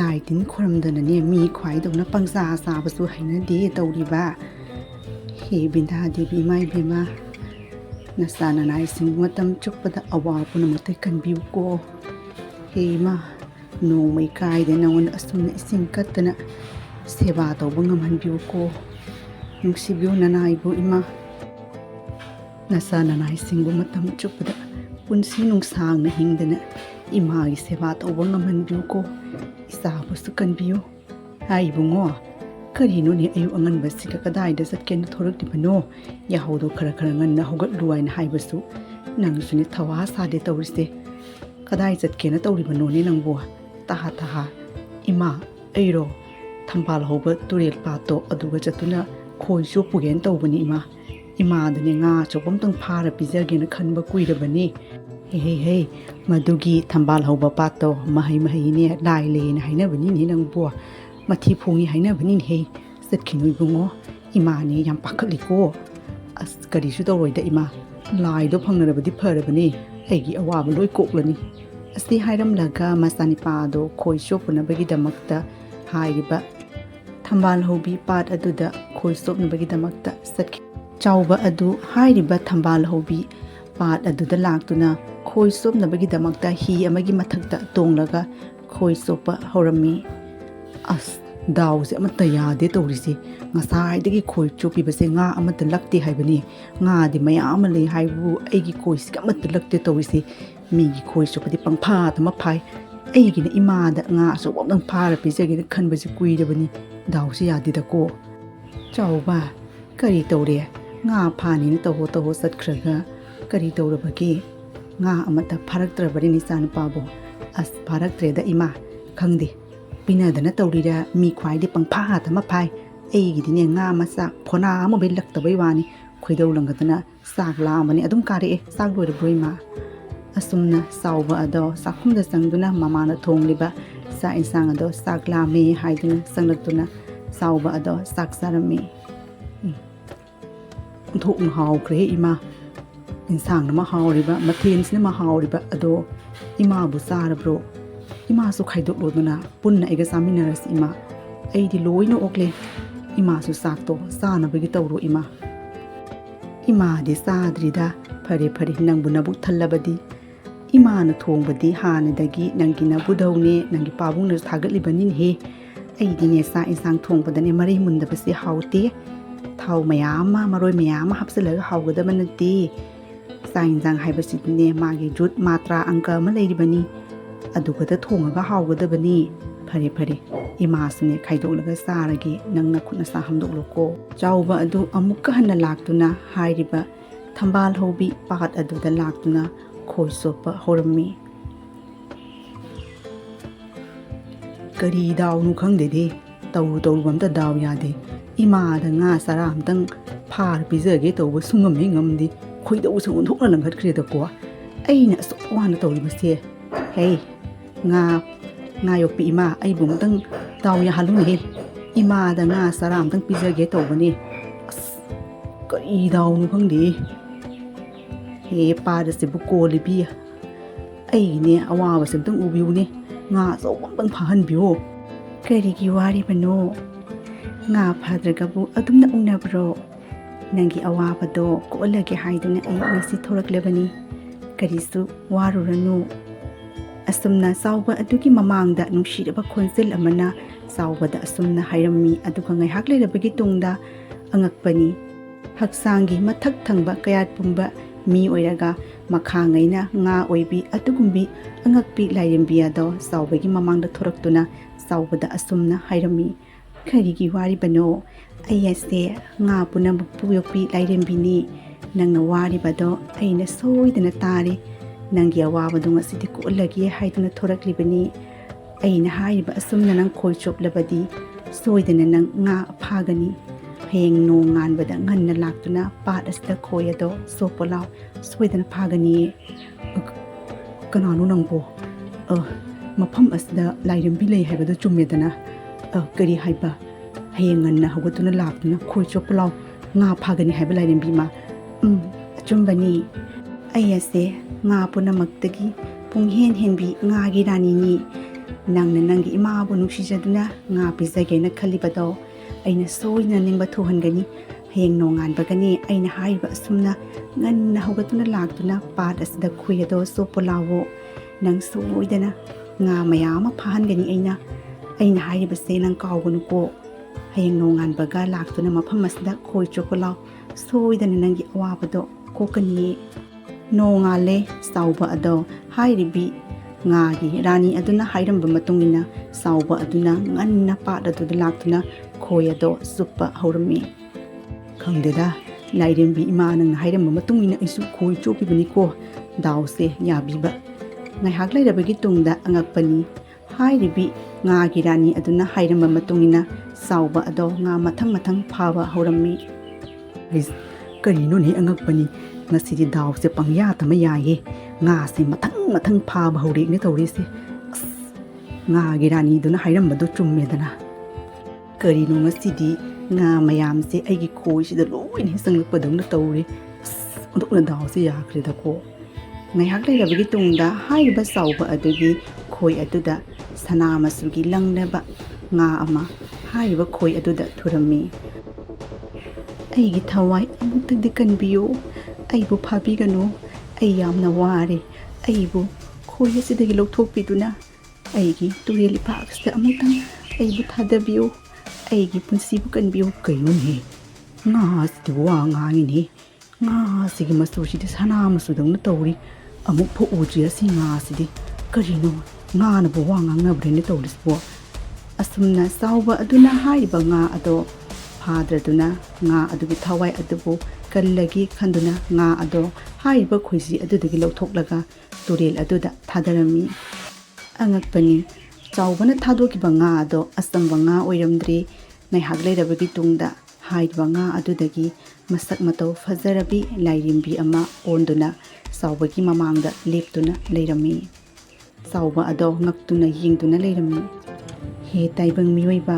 ลายตินครมเดนเนี่ยมีควายตรงนั้นปังซาซาประสูให้นะดีตอดีบ้าเฮบินทาดีบีไม่บีมานาสานานายสิงวัตมจุกปะดอวาปุนมตกันบิวโกเฮมาโนไม่กายเดนวันอสุนสิงกัตนะเสบาตอบังมันบิวโกนุกสิบิวนานายบุอิมานาสานานายสิงบุมัตมจุกปะดปุนสินุงสางนะหิงเดนะอิมาอิเสบาตอบังมันบิวโกIsabu sukan biyo. Ay bungo. Karino ni ayu angan basika kadai da satken thorak di bano. Yahodo kara-karangan na hugat luway na hay basu. Nang sunit tawa sa de tawriste. Kadai satken na tawri bano ni nang buwa. Taha-taha. Ima, ayro. Thambal hoba turil pato aduga jatuna khoi syo pugen tawbani ima. Ima dani nga chopam tang phara pizage na khanba kuira bani. Hey Madugi thambal hoba pato mahai ne dai le na haina bani ni nang bua mathi phungi haina bani he satkinui bungo ima ne yam pakhali ko as kari su to roida ima lai do phangna rabadi phara bani aigi awa ba loi koklani asti hairam laga masani pa do khoi shopuna bagi damakta hairiba thambal hobi pat aduda khoi sopna bagi damakta satki chauba adu hairiba thambal hobi pat aduda laktuna khoi sopnabagi damakta hi amagi mathakta tonglaga khoi sopa horami as daw se amata yade torisi ngasai dagi khoi chopi base nga amata lakti haibani nga di mayam le haibu aigi khoi sika amata lakti torisi mi gi khoi chopadi pangpha tama phai aigi na ima da nga so wang phara pijagi na khan basi kui dabani daw se yade da ko chawba kari tore nga phani na to sat khraga kari torabagi nga amata pharaktrabari ni san pabo as pharaktreda ima khangdi pinadana tawrira mi khwai de pangpha thama phai eigi dine nga masa phona mo be laktabai wani khoidau langatana sak la mani adum kare sak loi broima asumna sauba ado sakhumda sangduna mamana thongliba sa insang ado sak la me haiduna sanglaktuna sauba ado sak sarami thuk haw kre ima insang na mahawriba mathens na mahawriba ado ima bu sarabro ima su khaidok loduna punna ega saminaras ima aidi loina okle ima su sakto sana bagi tawro ima de sadrida phare nangbu nabu thallabadi ima na thongbadi hanadagi nangi na budawne nangi pabung na thagatlibani he aidi ne sa insang thongbadane mari mundabasi hawte thaw mayama maroi mayama hapsalaga hawgadamanati sain jang haibasitne magi jut matra angka ma leiribani adugada thongaga hawgadabani phare imasne khaidolaga saragi nangna khutna sa hamdokloko chawba adu amukka hanna laktuna hairiba thambal hobi pat aduda laktuna khoi sopa horami kari daw nu khangde de taw bamta daw yade ima da nga saram tang phar pizage tawba sungam he ngamdi khoida u sung thukna langhat khre da ko aina so wana tawri base hey nga yo pi ima ai bung tang taw ya halu ni ima da nga saram tang pizage tawbani kari daw nu khangde he pa da se bu ko libi ai ne awa ba sem tang ubiu ni nga so bang phahan biu kari gi wari bano nga phadraga bu adumna ungna bro nangi awabado ko alage haiduna ai ngasi thoraklebani karisu waruranu asumna sauba adugi mamangda nungshiraba khonsil amana saubada asumna hairami aduga ngai haklerabagi tungda angakpani haksangi mathak thangba kayat pumba mi oiraga makhangaina nga oibi atugumbi angakpi lairembi ado saubagi mamangda thoraktuna saubada asumna hairami kharigi wari bano ayase nga punam puyopi lairembini nangna wari bado aina soidana tare nangi awabado ngasidi ko lagi haiduna thoraklibani aina haiba asumna nang khoi choplabadi soidana nang nga phagani heng no ngan bada nganna laktuna pat asta khoyado sopolaw soidana phagani kananu nangbo mafam asda lairembi lei haibado chummedana kari haiba hayenganna hawatuna laktuna khoi chopalaw nga phagani haiba lairembi ma achumbani ayase nga punamakdagi punghen henbi nga gi rani ni ꯅꯪꯅ ꯅꯪꯒꯤ ꯏꯃꯥꯕꯨ ꯅꯨꯡꯁꯤꯖꯗꯨꯅ ꯉꯥ ꯄꯤꯖꯒꯦꯅ ꯈꯜꯂꯤꯕꯗꯣ ꯑꯩꯅ ꯁꯣꯏꯗꯅ ꯅꯤꯡꯕ ꯊꯨꯡꯍꯟꯒꯅꯤ ꯍꯌꯦꯡ ꯅꯣꯡꯉꯥꯟꯕꯒꯅꯤ ꯑꯩꯅ ꯍꯥꯏꯔꯤꯕ ꯑꯁꯨꯝꯅ ꯉꯟꯅ ꯍꯧꯒꯠꯇꯨꯅ ꯂꯥꯛꯇꯨꯅ ꯄꯥꯠ ꯑꯁꯤꯗ ꯈꯣꯏ ꯑꯗꯣ ꯆꯣꯞꯄ ꯂꯥꯎꯋꯣ ꯅꯪ ꯁꯣꯏꯗꯅ ꯉꯥ ꯃꯌꯥꯝ ꯑꯃ ꯐꯥꯍꯟꯒꯅꯤ ꯑꯩꯅ ꯍꯥꯏꯔꯤꯕꯁꯦ ꯅꯪ ꯀꯥꯎꯒꯅꯨꯀꯣ ꯍꯌꯦꯡ ꯅꯣꯡꯉꯥꯟꯕꯒ ꯂꯥꯛꯇꯨꯅ ꯃꯐꯝ ꯑꯁꯤꯗ ꯈꯣꯏ ꯆꯣꯞꯄ ꯂꯥꯎ ꯁꯣꯏꯗꯅ ꯅꯪꯒꯤ ꯑꯋꯥꯕꯗꯣ ꯀꯣꯛꯀꯅꯤꯌꯦ ꯅꯣꯡꯉꯥꯜꯂꯦ ꯆꯥꯎꯕ ꯑꯗꯣ ꯍꯥꯏꯔꯤꯕꯤ ꯉꯥꯒꯤ ꯔꯥꯅꯤ ꯑꯗꯨꯅ ꯍꯥꯏꯔꯝꯕ ꯃꯇꯨꯡꯏꯟꯅ ꯆꯥꯎꯕ ꯑꯗꯨꯅ ꯉꯟꯅ ꯄꯥꯠ ꯑꯗꯨꯗ ꯂꯥꯛꯇꯨꯅ ꯈꯣꯏ ꯑꯗꯣ ꯆꯨꯞꯄ ꯍꯧꯔꯝꯃꯤ ꯈꯪꯗꯦꯗ ꯂꯥꯏꯔꯦꯝꯕꯤ ꯏꯃꯥ ꯅꯪꯅ ꯍꯥꯏꯔꯝꯕ ꯃꯇꯨꯡꯏꯟꯅ ꯑꯩꯁꯨ ꯈꯣꯏ ꯆꯣꯞꯄꯤꯕꯅꯤꯀꯣ ꯗꯥꯎꯁꯦ ꯌꯥꯕꯤꯕ ꯉꯥꯏꯍꯥꯛ ꯂꯩꯔꯕꯒꯤ ꯇꯨꯡꯗ ꯑꯉꯛꯄꯅꯤ ꯍꯥꯏꯔꯤꯕꯤ ꯉꯥꯒꯤ ꯔꯥꯅꯤ ꯑꯗꯨꯅ ꯍꯥꯏꯔꯝꯕ ꯃꯇꯨꯡꯏꯟꯅ ꯆꯥꯎꯕ ꯑꯗꯣ ꯉꯥ ꯃꯊꯪ ꯃꯊꯪ ꯐꯥꯕ ꯍꯧꯔꯝꯃꯤ ꯀꯔꯤꯅꯣꯅꯦ ꯑꯉꯛꯄꯅꯤ ꯉꯁꯤꯗꯤ ꯗꯥꯎꯁꯦ ꯄꯪꯌꯥꯇꯃ ꯌꯥꯏꯌꯦ ꯉꯥꯁꯦ ꯃꯊꯪ ꯃꯊꯪ ꯐꯥꯕ ꯍꯧꯔꯛꯏꯅꯦ ꯇꯧꯔꯤꯁꯦ ꯑꯁ ꯉꯥꯒꯤ ꯔꯥꯅꯤꯗꯨꯅ ꯍꯥꯏꯔꯝꯕꯗꯣ ꯆꯨꯝꯃꯦꯗꯅ ꯀꯔꯤꯅꯣ ꯉꯁꯤꯗꯤ ꯉꯥ ꯃꯌꯥꯝꯁꯦ ꯑꯩꯒꯤ ꯈꯣꯏꯁꯤꯗ ꯂꯣꯏꯅ ꯆꯪꯂꯛꯄꯗꯧꯅ ꯇꯧꯔꯦ ꯑꯁ ꯑꯣꯟꯊꯣꯛꯅ ꯗꯥꯎꯁꯦ ꯌꯥꯈ꯭ꯔꯦꯗꯀꯣ ꯉꯥꯏꯍꯥꯛ ꯂꯩꯔꯕꯒꯤ ꯇꯨꯡꯗ ꯍꯥꯏꯔꯤꯕ ꯆꯥꯎꯕ ꯑꯗꯨꯒꯤ ꯈꯣꯏ ꯑꯗꯨꯗ ꯁꯅꯥ ꯃꯆꯨꯒꯤ ꯂꯪꯂꯕ ꯉꯥ ꯑꯃ ꯍꯥꯏꯔꯤꯕ ꯈꯣꯏ ꯑꯗꯨꯗ ꯊꯨꯔꯝꯃꯤ ꯑꯩꯒꯤ ꯊꯋꯥꯏ ꯑꯃꯨꯛꯇꯪꯗꯤ ꯀꯟꯕꯤꯌꯨ ꯑꯩꯕꯨ ꯐꯥꯕꯤꯒꯅꯨ ꯑꯩ ꯌꯥꯝꯅ ꯋꯥꯔꯦ ꯑꯩꯕꯨ ꯈꯣꯏ ꯑꯁꯤꯗꯒꯤ ꯂꯧꯊꯣꯛꯄꯤꯗꯨꯅ ꯑꯩꯒꯤ ꯇꯨꯔꯦꯜ ꯏꯄꯥꯛꯁꯤꯗ ꯑꯃꯨꯛꯇꯪ ꯑꯩꯕꯨ ꯊꯥꯗꯕꯤꯌꯨ ꯑꯩꯒꯤ ꯄꯨꯟꯁꯤꯕꯨ ꯀꯟꯕꯤꯌꯨ ꯀꯩꯅꯣꯅꯦ ꯉꯥ ꯑꯁꯤꯗꯤ ꯋꯥ ꯉꯥꯡꯉꯤꯅꯦ ꯉꯥ ꯑꯁꯤꯒꯤ ꯃꯆꯨꯁꯤꯗꯤ ꯁꯅꯥ ꯃꯆꯨꯗꯧꯅ ꯇꯧꯔꯤ ꯑꯃꯨꯛꯐꯥꯎ ꯎꯗ꯭ꯔꯤ ꯑꯁꯤ ꯉꯥ ꯑꯁꯤꯗꯤ ꯀꯔꯤꯅꯣ ꯉꯥꯅꯕꯨ ꯋꯥ ꯉꯥꯡꯅꯕ꯭ꯔꯦꯅ ꯇꯧꯔꯤꯁꯤꯕꯣ ꯑꯁꯨꯝꯅ ꯆꯥꯎꯕ ꯑꯗꯨꯅ ꯍꯥꯏꯔꯤꯕ ꯉꯥ ꯑꯗꯣ ꯐꯥꯗ꯭ꯔꯗꯨꯅ ꯉꯥ ꯑꯗꯨꯒꯤ ꯊꯋꯥꯏ ꯑꯗꯨꯕꯨ ꯀꯜꯂꯒꯦ ꯈꯟꯗꯨꯅ ꯉꯥ ꯑꯗꯣ ꯍꯥꯏꯔꯤꯕ ꯈꯣꯏꯖꯤ ꯑꯗꯨꯗꯒꯤ ꯂꯧꯊꯣꯛꯂꯒ ꯇꯨꯔꯦꯜ ꯑꯗꯨꯗ ꯊꯥꯗꯔꯝꯃꯤ ꯑꯉꯛꯄꯅꯤ ꯆꯥꯎꯕꯅ ꯊꯥꯗꯣꯛꯈꯤꯕ ꯉꯥ ꯑꯗꯣ ꯑꯆꯝꯕ ꯉꯥ ꯑꯣꯏꯔꯝꯗ꯭ꯔꯦ ꯉꯥꯏꯍꯥꯛ ꯂꯩꯔꯕꯒꯤ ꯇꯨꯡꯗ ꯍꯥꯏꯔꯤꯕ ꯉꯥ ꯑꯗꯨꯗꯒꯤ ꯃꯁꯛ ꯃꯇꯧ ꯐꯖꯔꯕꯤ ꯂꯥꯏꯔꯦꯝꯕꯤ ꯑꯃ ꯑꯣꯟꯗꯨꯅ ꯆꯥꯎꯕꯒꯤ ꯃꯃꯥꯡꯗ ꯂꯦꯞꯇꯨꯅ ꯂꯩꯔꯝꯃꯤ ꯆꯥꯎꯕ ꯑꯗꯣ ꯉꯛꯇꯨꯅ ꯌꯦꯡꯗꯨꯅ ꯂꯩꯔꯝꯃꯤ ꯍꯦ ꯇꯥꯏꯕꯪ ꯃꯤꯑꯣꯏꯕ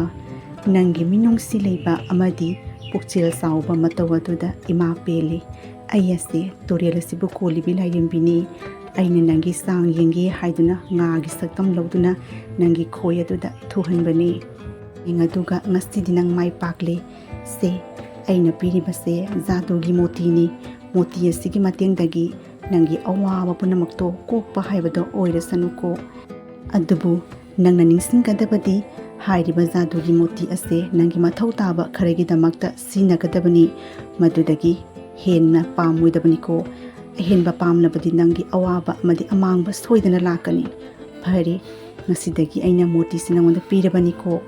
ꯅꯪꯒꯤ ꯃꯤꯅꯨꯡꯁꯤ ꯂꯩꯕ ꯑꯃꯗꯤ ꯄꯨꯛꯆꯦꯜ ꯆꯥꯎꯕ ꯃꯇꯧ ꯑꯗꯨꯗ ꯏꯃꯥ ꯄꯦꯜꯂꯤ ꯑꯩ ꯑꯁꯤ ꯇꯨꯔꯦꯜ ꯑꯁꯤꯕꯨ ꯀꯣꯜꯂꯤꯕꯤ ꯂꯥꯏꯔꯦꯝꯕꯤꯅꯤ ꯑꯩꯅ ꯅꯪꯒꯤ ꯆꯥꯡ ꯌꯦꯡꯒꯦ ꯍꯥꯏꯗꯨꯅ ꯉꯥꯒꯤ ꯁꯛꯇꯝ ꯂꯧꯗꯨꯅ ꯅꯪꯒꯤ ꯈꯣꯏ ꯑꯗꯨꯗ ꯊꯨꯍꯟꯕꯅꯤ ꯑꯗꯨꯒ ꯉꯁꯤꯗꯤ ꯅꯪ ꯃꯥꯏ ꯄꯥꯛꯂꯦ ꯁꯦ ꯑꯩꯅ ꯄꯤꯔꯤꯕꯁꯦ ꯖꯥꯗꯨꯒꯤ ꯃꯣꯇꯤꯅꯤ ꯃꯣꯇꯤ ꯑꯁꯤꯒꯤ ꯃꯇꯦꯡꯗꯒꯤ ꯅꯪꯒꯤ ꯑꯋꯥꯕ ꯄꯨꯝꯅꯃꯛꯇꯣ ꯀꯣꯛꯄ ꯍꯥꯏꯕꯗꯣ ꯑꯣꯏꯔꯁꯅꯨꯀꯣ ꯑꯗꯨꯕꯨ ꯅꯪꯅ ꯅꯤꯡꯁꯤꯡꯒꯗꯕꯗꯤ ꯍꯥꯏꯔꯤꯕ ꯖꯥꯗꯨꯒꯤ ꯃꯣꯇꯤ ꯑꯁꯦ ꯅꯪꯒꯤ ꯃꯊꯧ ꯇꯥꯕ ꯈꯔꯒꯤꯗꯃꯛꯇ ꯁꯤꯖꯤꯟꯅꯒꯗꯕꯅꯤ ꯃꯗꯨꯗꯒꯤ ꯍꯦꯟꯅ ꯄꯥꯝꯃꯣꯏꯗꯕꯅꯤꯀꯣ ꯑꯍꯦꯟꯕ ꯄꯥꯝꯂꯕꯗꯤ ꯅꯪꯒꯤ ꯑꯋꯥꯕ ꯑꯃꯗꯤ ꯑꯃꯥꯡꯕ ꯁꯣꯏꯗꯅ ꯂꯥꯛꯀꯅꯤ ꯐꯔꯦ ꯉꯁꯤꯗꯒꯤ ꯑꯩꯅ ꯃꯣꯇꯤꯁꯤ ꯅꯪꯉꯣꯟꯗ ꯄꯤꯔꯕꯅꯤꯀꯣ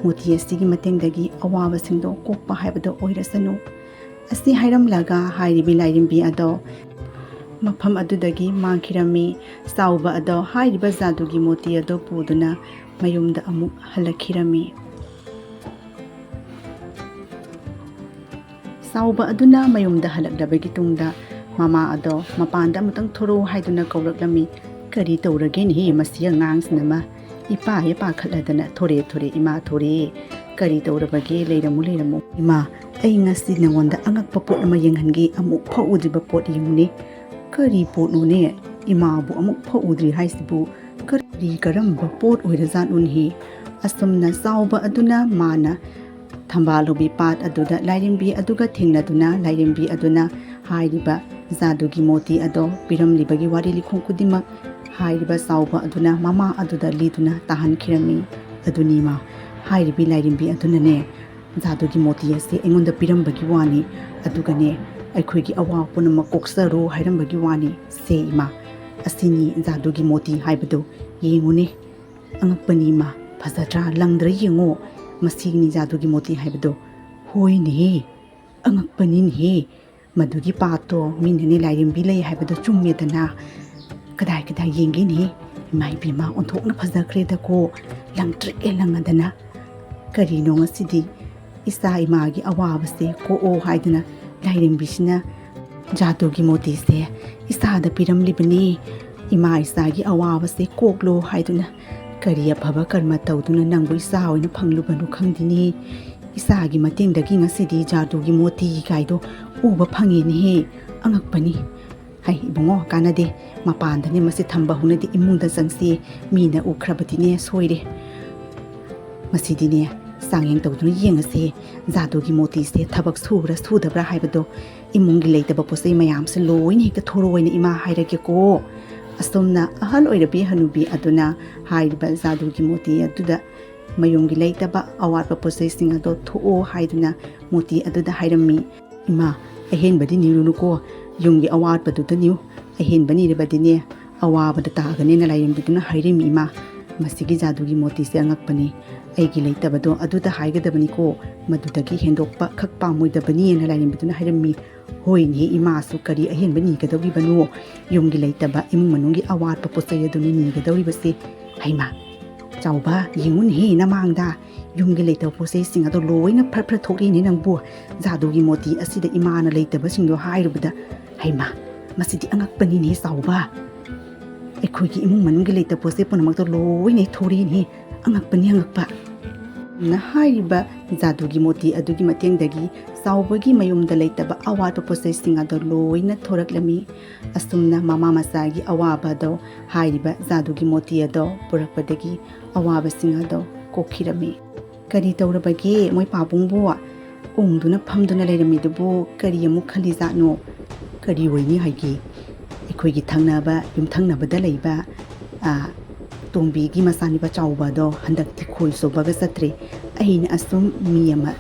ꯃꯣꯇꯤ ꯑꯁꯤꯒꯤ ꯃꯇꯦꯡꯗꯒꯤ ꯑꯋꯥꯕꯁꯤꯡꯗꯣ ꯀꯣꯛꯄ ꯍꯥꯏꯕꯗꯣ ꯑꯣꯏꯔꯁꯅꯨ ꯑꯁꯤ ꯍꯥꯏꯔꯝꯂꯒ ꯍꯥꯏꯔꯤꯕꯤ ꯂꯥꯏꯔꯦꯝꯕꯤ ꯑꯗꯣ ꯃꯐꯝ ꯑꯗꯨꯗꯒꯤ ꯃꯥꯡꯈꯤꯔꯝꯃꯤ ꯆꯥꯎꯕ ꯑꯗꯣ ꯍꯥꯏꯔꯤꯕ ꯖꯥꯗꯨꯒꯤ ꯃꯣꯇꯤ ꯑꯗꯣ ꯄꯨꯗꯨꯅ ꯃꯌꯨꯝꯗ ꯑꯃꯨꯛ ꯍꯜꯂꯛꯈꯤꯔꯝꯃꯤ ꯆꯥꯎꯕ ꯑꯗꯨꯅ ꯃꯌꯨꯝꯗ ꯍꯜꯂꯛꯂꯕꯒꯤ ꯇꯨꯡꯗ ꯃꯃꯥ ꯑꯗꯣ ꯃꯄꯥꯟꯗ ꯑꯃꯨꯛꯇꯪ ꯊꯣꯔꯛꯎ ꯍꯥꯏꯗꯨꯅ ꯀꯧꯔꯛꯂꯝꯃꯤ ꯀꯔꯤ ꯇꯧꯔꯒꯦꯅꯦ ꯃꯁꯤ ꯑꯉꯥꯡꯁꯤꯅꯃ ꯏꯄꯥ ꯄꯥꯈꯠꯂꯗꯅ ꯊꯣꯔꯛꯑꯦ ꯏꯃꯥ ꯊꯣꯔꯛꯑꯦ ꯀꯔꯤ ꯇꯧꯔꯕꯒꯦ ꯂꯩꯔꯝꯃꯨ ꯏꯃꯥ ꯑꯩ ꯉꯁꯤ ꯅꯉꯣꯟꯗ ꯑꯉꯛꯄ ꯄꯣꯠ ꯑꯃ ꯌꯦꯡꯍꯟꯒꯦ ꯑꯃꯨꯛ ꯐꯥꯎ ꯎꯗ꯭ꯔꯤꯕ ꯄꯣꯠ ꯌꯦꯡꯉꯨꯅꯦ ꯀꯔꯤ ꯄꯣꯠꯅꯣꯅꯦ ꯏꯃꯥꯕꯨ ꯑꯃꯨꯛ ꯐꯥꯎ ꯎꯗ꯭ꯔꯤ ꯍꯥꯏꯁꯤꯕꯨ ꯀꯔꯝꯕ ꯄꯣꯠ ꯑꯣꯏꯔꯖꯥꯠꯅꯣꯅꯦ ꯑꯁꯨꯝꯅ ꯆꯥꯎꯕ ꯑꯗꯨꯅ ꯃꯥꯅ ꯊꯝꯕꯥꯜꯂꯨꯕꯤ ꯄꯥꯠ ꯑꯗꯨꯗ ꯂꯥꯏꯔꯦꯝꯕꯤ ꯑꯗꯨꯒ ꯊꯦꯡꯅꯗꯨꯅ ꯂꯥꯏꯔꯦꯝꯕꯤ ꯑꯗꯨꯅ ꯍꯥꯏꯔꯤꯕ ꯖꯥꯗꯨꯒꯤ ꯃꯣꯇꯤ ꯑꯗꯣ ꯄꯤꯔꯝꯂꯤꯕꯒꯤ ꯋꯥꯔꯤ ꯂꯤꯈꯣꯡ ꯈꯨꯗꯤꯡꯃꯛ ꯍꯥꯏꯔꯤꯕ ꯆꯥꯎꯕ ꯑꯗꯨꯅ ꯃꯃꯥ ꯑꯗꯨꯗ ꯂꯤꯗꯨꯅ ꯇꯥꯍꯟꯈꯤꯔꯝꯃꯤ ꯑꯗꯨꯅꯤ ꯃꯥ ꯍꯥꯏꯔꯤꯕꯤ ꯂꯥꯏꯔꯦꯝꯕꯤ ꯑꯗꯨꯅꯅꯦ ꯖꯥꯗꯨꯒꯤ ꯃꯣꯇꯤ ꯑꯁꯤ ꯑꯩꯉꯣꯟꯗ ꯄꯤꯔꯝꯕꯒꯤ ꯋꯥꯅꯤ ꯑꯗꯨꯒꯅꯦ ꯑꯩꯈꯣꯏꯒꯤ ꯑꯋꯥꯕ ꯄꯨꯝꯅꯃꯛ ꯀꯣꯛꯆꯔꯣ ꯍꯥꯏꯔꯝꯕꯒꯤ ꯋꯥꯅꯤ ꯁꯦ ꯏꯃꯥ ꯑꯁꯤꯅꯤ ꯖꯥꯗꯨꯒꯤ ꯃꯣꯇꯤ ꯍꯥꯏꯕꯗꯣ ꯌꯦꯡꯉꯨꯅꯦ ꯑꯉꯛꯄꯅꯤ ꯏꯃꯥ ꯐꯖꯗ꯭ꯔꯥ ꯂꯪꯗ꯭ꯔꯥ ꯌꯦꯡꯉꯣ ꯃꯁꯤꯒꯤꯅꯤ ꯖꯥꯗꯨꯒꯤ ꯃꯣꯇꯤ ꯍꯥꯏꯕꯗꯣ ꯍꯣꯏꯅꯦꯍꯦ ꯑꯉꯛꯄꯅꯤꯅꯦꯍꯦ ꯃꯗꯨꯒꯤ ꯄꯥꯠꯇꯣ ꯃꯤꯅꯅꯦ ꯂꯥꯏꯔꯦꯝꯕꯤ ꯂꯩ ꯍꯥꯏꯕꯗꯣ ꯆꯨꯝꯃꯦꯗꯅ ꯀꯗꯥꯏ ꯌꯦꯡꯒꯦꯅꯦ ꯏꯃꯥ ꯏꯕꯦꯝꯃ ꯑꯣꯟꯊꯣꯛꯅ ꯐꯖꯈ꯭ꯔꯦꯗꯀꯣ ꯂꯪꯇ꯭ꯔꯤꯛꯑꯦ ꯂꯪꯉꯗꯅ ꯀꯔꯤꯅꯣ ꯉꯁꯤꯗꯤ ꯏꯆꯥ ꯏꯃꯥꯒꯤ ꯑꯋꯥꯕꯁꯦ ꯀꯣꯛꯑꯣ ꯍꯥꯏꯗꯅ ꯂꯥꯏꯔꯦꯝꯕꯤꯁꯤꯅ ꯖꯥꯗꯨꯒꯤ ꯃꯣꯇꯤꯁꯦ ꯏꯆꯥꯗ ꯄꯤꯔꯝꯂꯤꯕꯅꯤ ꯏꯃꯥ ꯏꯆꯥꯒꯤ ꯑꯋꯥꯕꯁꯦ ꯀꯣꯛꯂꯣ ꯍꯥꯏꯗꯨꯅ ꯀꯔꯤ ꯑꯐꯕ ꯀꯔꯃ ꯇꯧꯗꯨꯅ ꯅꯪꯕꯨ ꯏꯆꯥ ꯑꯣꯏꯅ ꯐꯪꯂꯨꯕꯅꯣ ꯈꯪꯗꯦꯅꯦ ꯏꯆꯥꯒꯤ ꯃꯇꯦꯡꯗꯒꯤ ꯉꯁꯤꯗꯤ ꯖꯥꯗꯨꯒꯤ ꯃꯣꯇꯤ ꯀꯥꯏꯗꯣ ꯎꯕ ꯐꯪꯉꯦꯅꯦꯍꯦ ꯑꯉꯛꯄꯅꯤ ꯍꯩ ꯏꯕꯨꯡꯉꯣ ꯀꯥꯟꯅꯗꯦ ꯃꯄꯥꯟꯗꯅꯦ ꯃꯁꯤ ꯊꯝꯕ ꯍꯧꯅꯗꯤ ꯏꯃꯨꯡꯗ ꯆꯪꯁꯤ ꯃꯤꯅ ꯎꯈ꯭ꯔꯕꯗꯤꯅꯦ ꯁꯣꯏꯔꯦ ꯃꯁꯤꯗꯤꯅꯦ ꯆꯥꯡꯌꯦꯡ ꯇꯧꯗꯨꯅ ꯌꯦꯡꯉꯁꯦ ꯖꯥꯗꯨꯒꯤ ꯃꯣꯇꯤꯁꯦ ꯊꯕꯛ ꯁꯨꯕ꯭ꯔꯥ ꯁꯨꯗꯕ꯭ꯔꯥ ꯍꯥꯏꯕꯗꯣ ꯏꯃꯨꯡꯒꯤ ꯂꯩꯇꯕ ꯄꯣꯠꯆꯩ ꯃꯌꯥꯝꯁꯦ ꯂꯣꯏꯅ ꯍꯦꯛꯇ ꯊꯣꯔꯛꯑꯣꯏꯅ ꯏꯃꯥ ꯍꯥꯏꯔꯒꯦꯀꯣ ꯑꯁꯣꯝꯅ ꯑꯍꯜ ꯑꯣꯏꯔꯕꯤ ꯍꯅꯨꯕꯤ ꯑꯗꯨꯅ ꯍꯥꯏꯔꯤꯕ ꯖꯥꯗꯨꯒꯤ ꯃꯣꯇꯤ ꯑꯗꯨꯗ ꯃꯌꯨꯝꯒꯤ ꯂꯩꯇꯕ ꯑꯋꯥꯠꯄ ꯄꯣꯠꯆꯩꯁꯤꯡ ꯑꯗꯣ ꯊꯣꯛꯑꯣ ꯍꯥꯏꯗꯨꯅ ꯃꯣꯇꯤ ꯑꯗꯨꯗ ꯍꯥꯏꯔꯝꯃꯤ ꯏꯃꯥ ꯑꯍꯦꯟꯕꯗꯤ ꯅꯤꯔꯨꯅꯨꯀꯣ ꯌꯨꯝꯒꯤ ꯑꯋꯥꯠꯄꯗꯨꯗ ꯅꯤꯌꯨ ꯑꯍꯦꯟꯕ ꯅꯤꯔꯕꯗꯤꯅꯦ ꯑꯋꯥꯕꯗ ꯇꯥꯒꯅꯦꯅ ꯂꯥꯏꯔꯦꯝꯕꯤꯗꯨꯅ ꯍꯥꯏꯔꯝꯃꯤ ꯏꯃꯥ ꯃꯁꯤꯒꯤ ꯖꯥꯗꯨꯒꯤ ꯃꯣꯇꯤꯁꯦ ꯑꯉꯛꯄꯅꯤ ꯑꯩꯒꯤ ꯂꯩꯇꯕꯗꯣ ꯑꯗꯨꯗ ꯍꯥꯏꯒꯗꯕꯅꯤꯀꯣ ꯃꯗꯨꯗꯒꯤ ꯍꯦꯟꯗꯣꯛꯄ ꯈꯛ ꯄꯥꯝꯃꯣꯏꯗꯕꯅꯤꯅ ꯂꯥꯏꯔꯦꯝꯕꯤꯗꯨꯅ ꯍꯥꯏꯔꯝꯃꯤ ꯍꯣꯏꯅꯦ ꯏꯃꯥꯁꯨ ꯀꯔꯤ ꯑꯍꯦꯟꯕ ꯅꯤꯒꯗꯧꯔꯤꯕꯅꯣ ꯌꯨꯝꯒꯤ ꯂꯩꯇꯕ ꯏꯃꯨꯡ ꯃꯅꯨꯡꯒꯤ ꯑꯋꯥꯠꯄ ꯄꯣꯠꯆꯩ ꯑꯗꯨꯅꯤ ꯅꯤꯒꯗꯧꯔꯤꯕꯁꯦ ꯍꯩꯃꯥ ꯆꯥꯎꯕ ꯌꯦꯡꯉꯨꯅꯦꯍꯦ ꯅꯃꯥꯡꯗ ꯌꯨꯝꯒꯤ ꯂꯩꯇꯕ ꯄꯣꯠꯆꯩꯁꯤꯡ ꯑꯗꯣ ꯂꯣꯏꯅ ꯐꯔ ꯊꯣꯛꯂꯤꯅꯦ ꯅꯪꯕꯨ ꯖꯥꯗꯨꯒꯤ ꯃꯣꯇꯤ ꯑꯁꯤꯗ ꯏꯃꯥꯅ ꯂꯩꯇꯕꯁꯤꯡꯗꯣ ꯍꯥꯏꯔꯨꯕꯗ ꯍꯩꯃꯥ ꯃꯁꯤꯗꯤ ꯑꯉꯛꯄꯅꯤꯅꯦ ꯆꯥꯎꯕ ꯑꯩꯈꯣꯏꯒꯤ ꯏꯃꯨꯡ ꯃꯅꯨꯡꯒꯤ ꯂꯩꯇꯕ ꯄꯣꯠꯆꯩ ꯄꯨꯝꯅꯃꯛꯇꯣ ꯂꯣꯏꯅ ꯑꯊꯣꯛꯂꯤꯅꯦ ꯑꯉꯛꯄꯅꯤ ꯑꯉꯛꯄ ꯅ ꯍꯥꯏꯔꯤꯕ ꯖꯥꯗꯨꯒꯤ ꯃꯣꯇꯤ ꯑꯗꯨꯒꯤ ꯃꯇꯦꯡꯗꯒꯤ ꯆꯥꯎꯕꯒꯤ ꯃꯌꯨꯝꯗ ꯂꯩꯇꯕ ꯑꯋꯥꯠꯄ ꯄꯣꯠꯆꯩꯁꯤꯡ ꯑꯗꯣ ꯂꯣꯏꯅ ꯊꯣꯔꯛꯂꯝꯃꯤ ꯑꯁꯨꯝꯅ ꯃꯃꯥ ꯃꯆꯥꯒꯤ ꯑꯋꯥꯕ ꯑꯗꯣ ꯍꯥꯏꯔꯤꯕ ꯖꯥꯗꯨꯒꯤ ꯃꯣꯇꯤ ꯑꯗꯣ ꯄꯨꯔꯛꯄꯗꯒꯤ ꯑꯋꯥꯕꯁꯤꯡ ꯑꯗꯣ ꯀꯣꯛꯈꯤꯔꯝꯃꯤ ꯀꯔꯤ ꯇꯧꯔꯕꯒꯦ ꯃꯣꯏ ꯄꯥꯕꯨꯡꯕꯨ ꯎꯪꯗꯨꯅ ꯐꯝꯗꯨꯅ ꯂꯩꯔꯝꯃꯤꯗꯨꯕꯨ ꯀꯔꯤ ꯑꯃꯨꯛ ꯈꯜꯂꯤꯖꯥꯠꯅꯣ ꯀꯔꯤ ꯑꯣꯏꯅꯤ ꯍꯥꯏꯒꯦ ꯑꯩꯈꯣꯏꯒꯤ ꯊꯪꯅꯕ ꯌꯨꯝꯊꯪꯅꯕꯗ ꯂꯩꯕ ꯇꯣꯝꯕꯤꯒꯤ ꯃꯆꯥꯅꯨꯄꯥ ꯆꯥꯎꯕ ꯑꯗꯣ ꯍꯟꯗꯛꯇꯤ ꯈꯣꯏ ꯆꯣꯞꯄꯒ ꯆꯠꯇ꯭ꯔꯦ ꯑꯩꯅ ꯑꯁꯨꯝ ꯃꯤ ꯑꯃ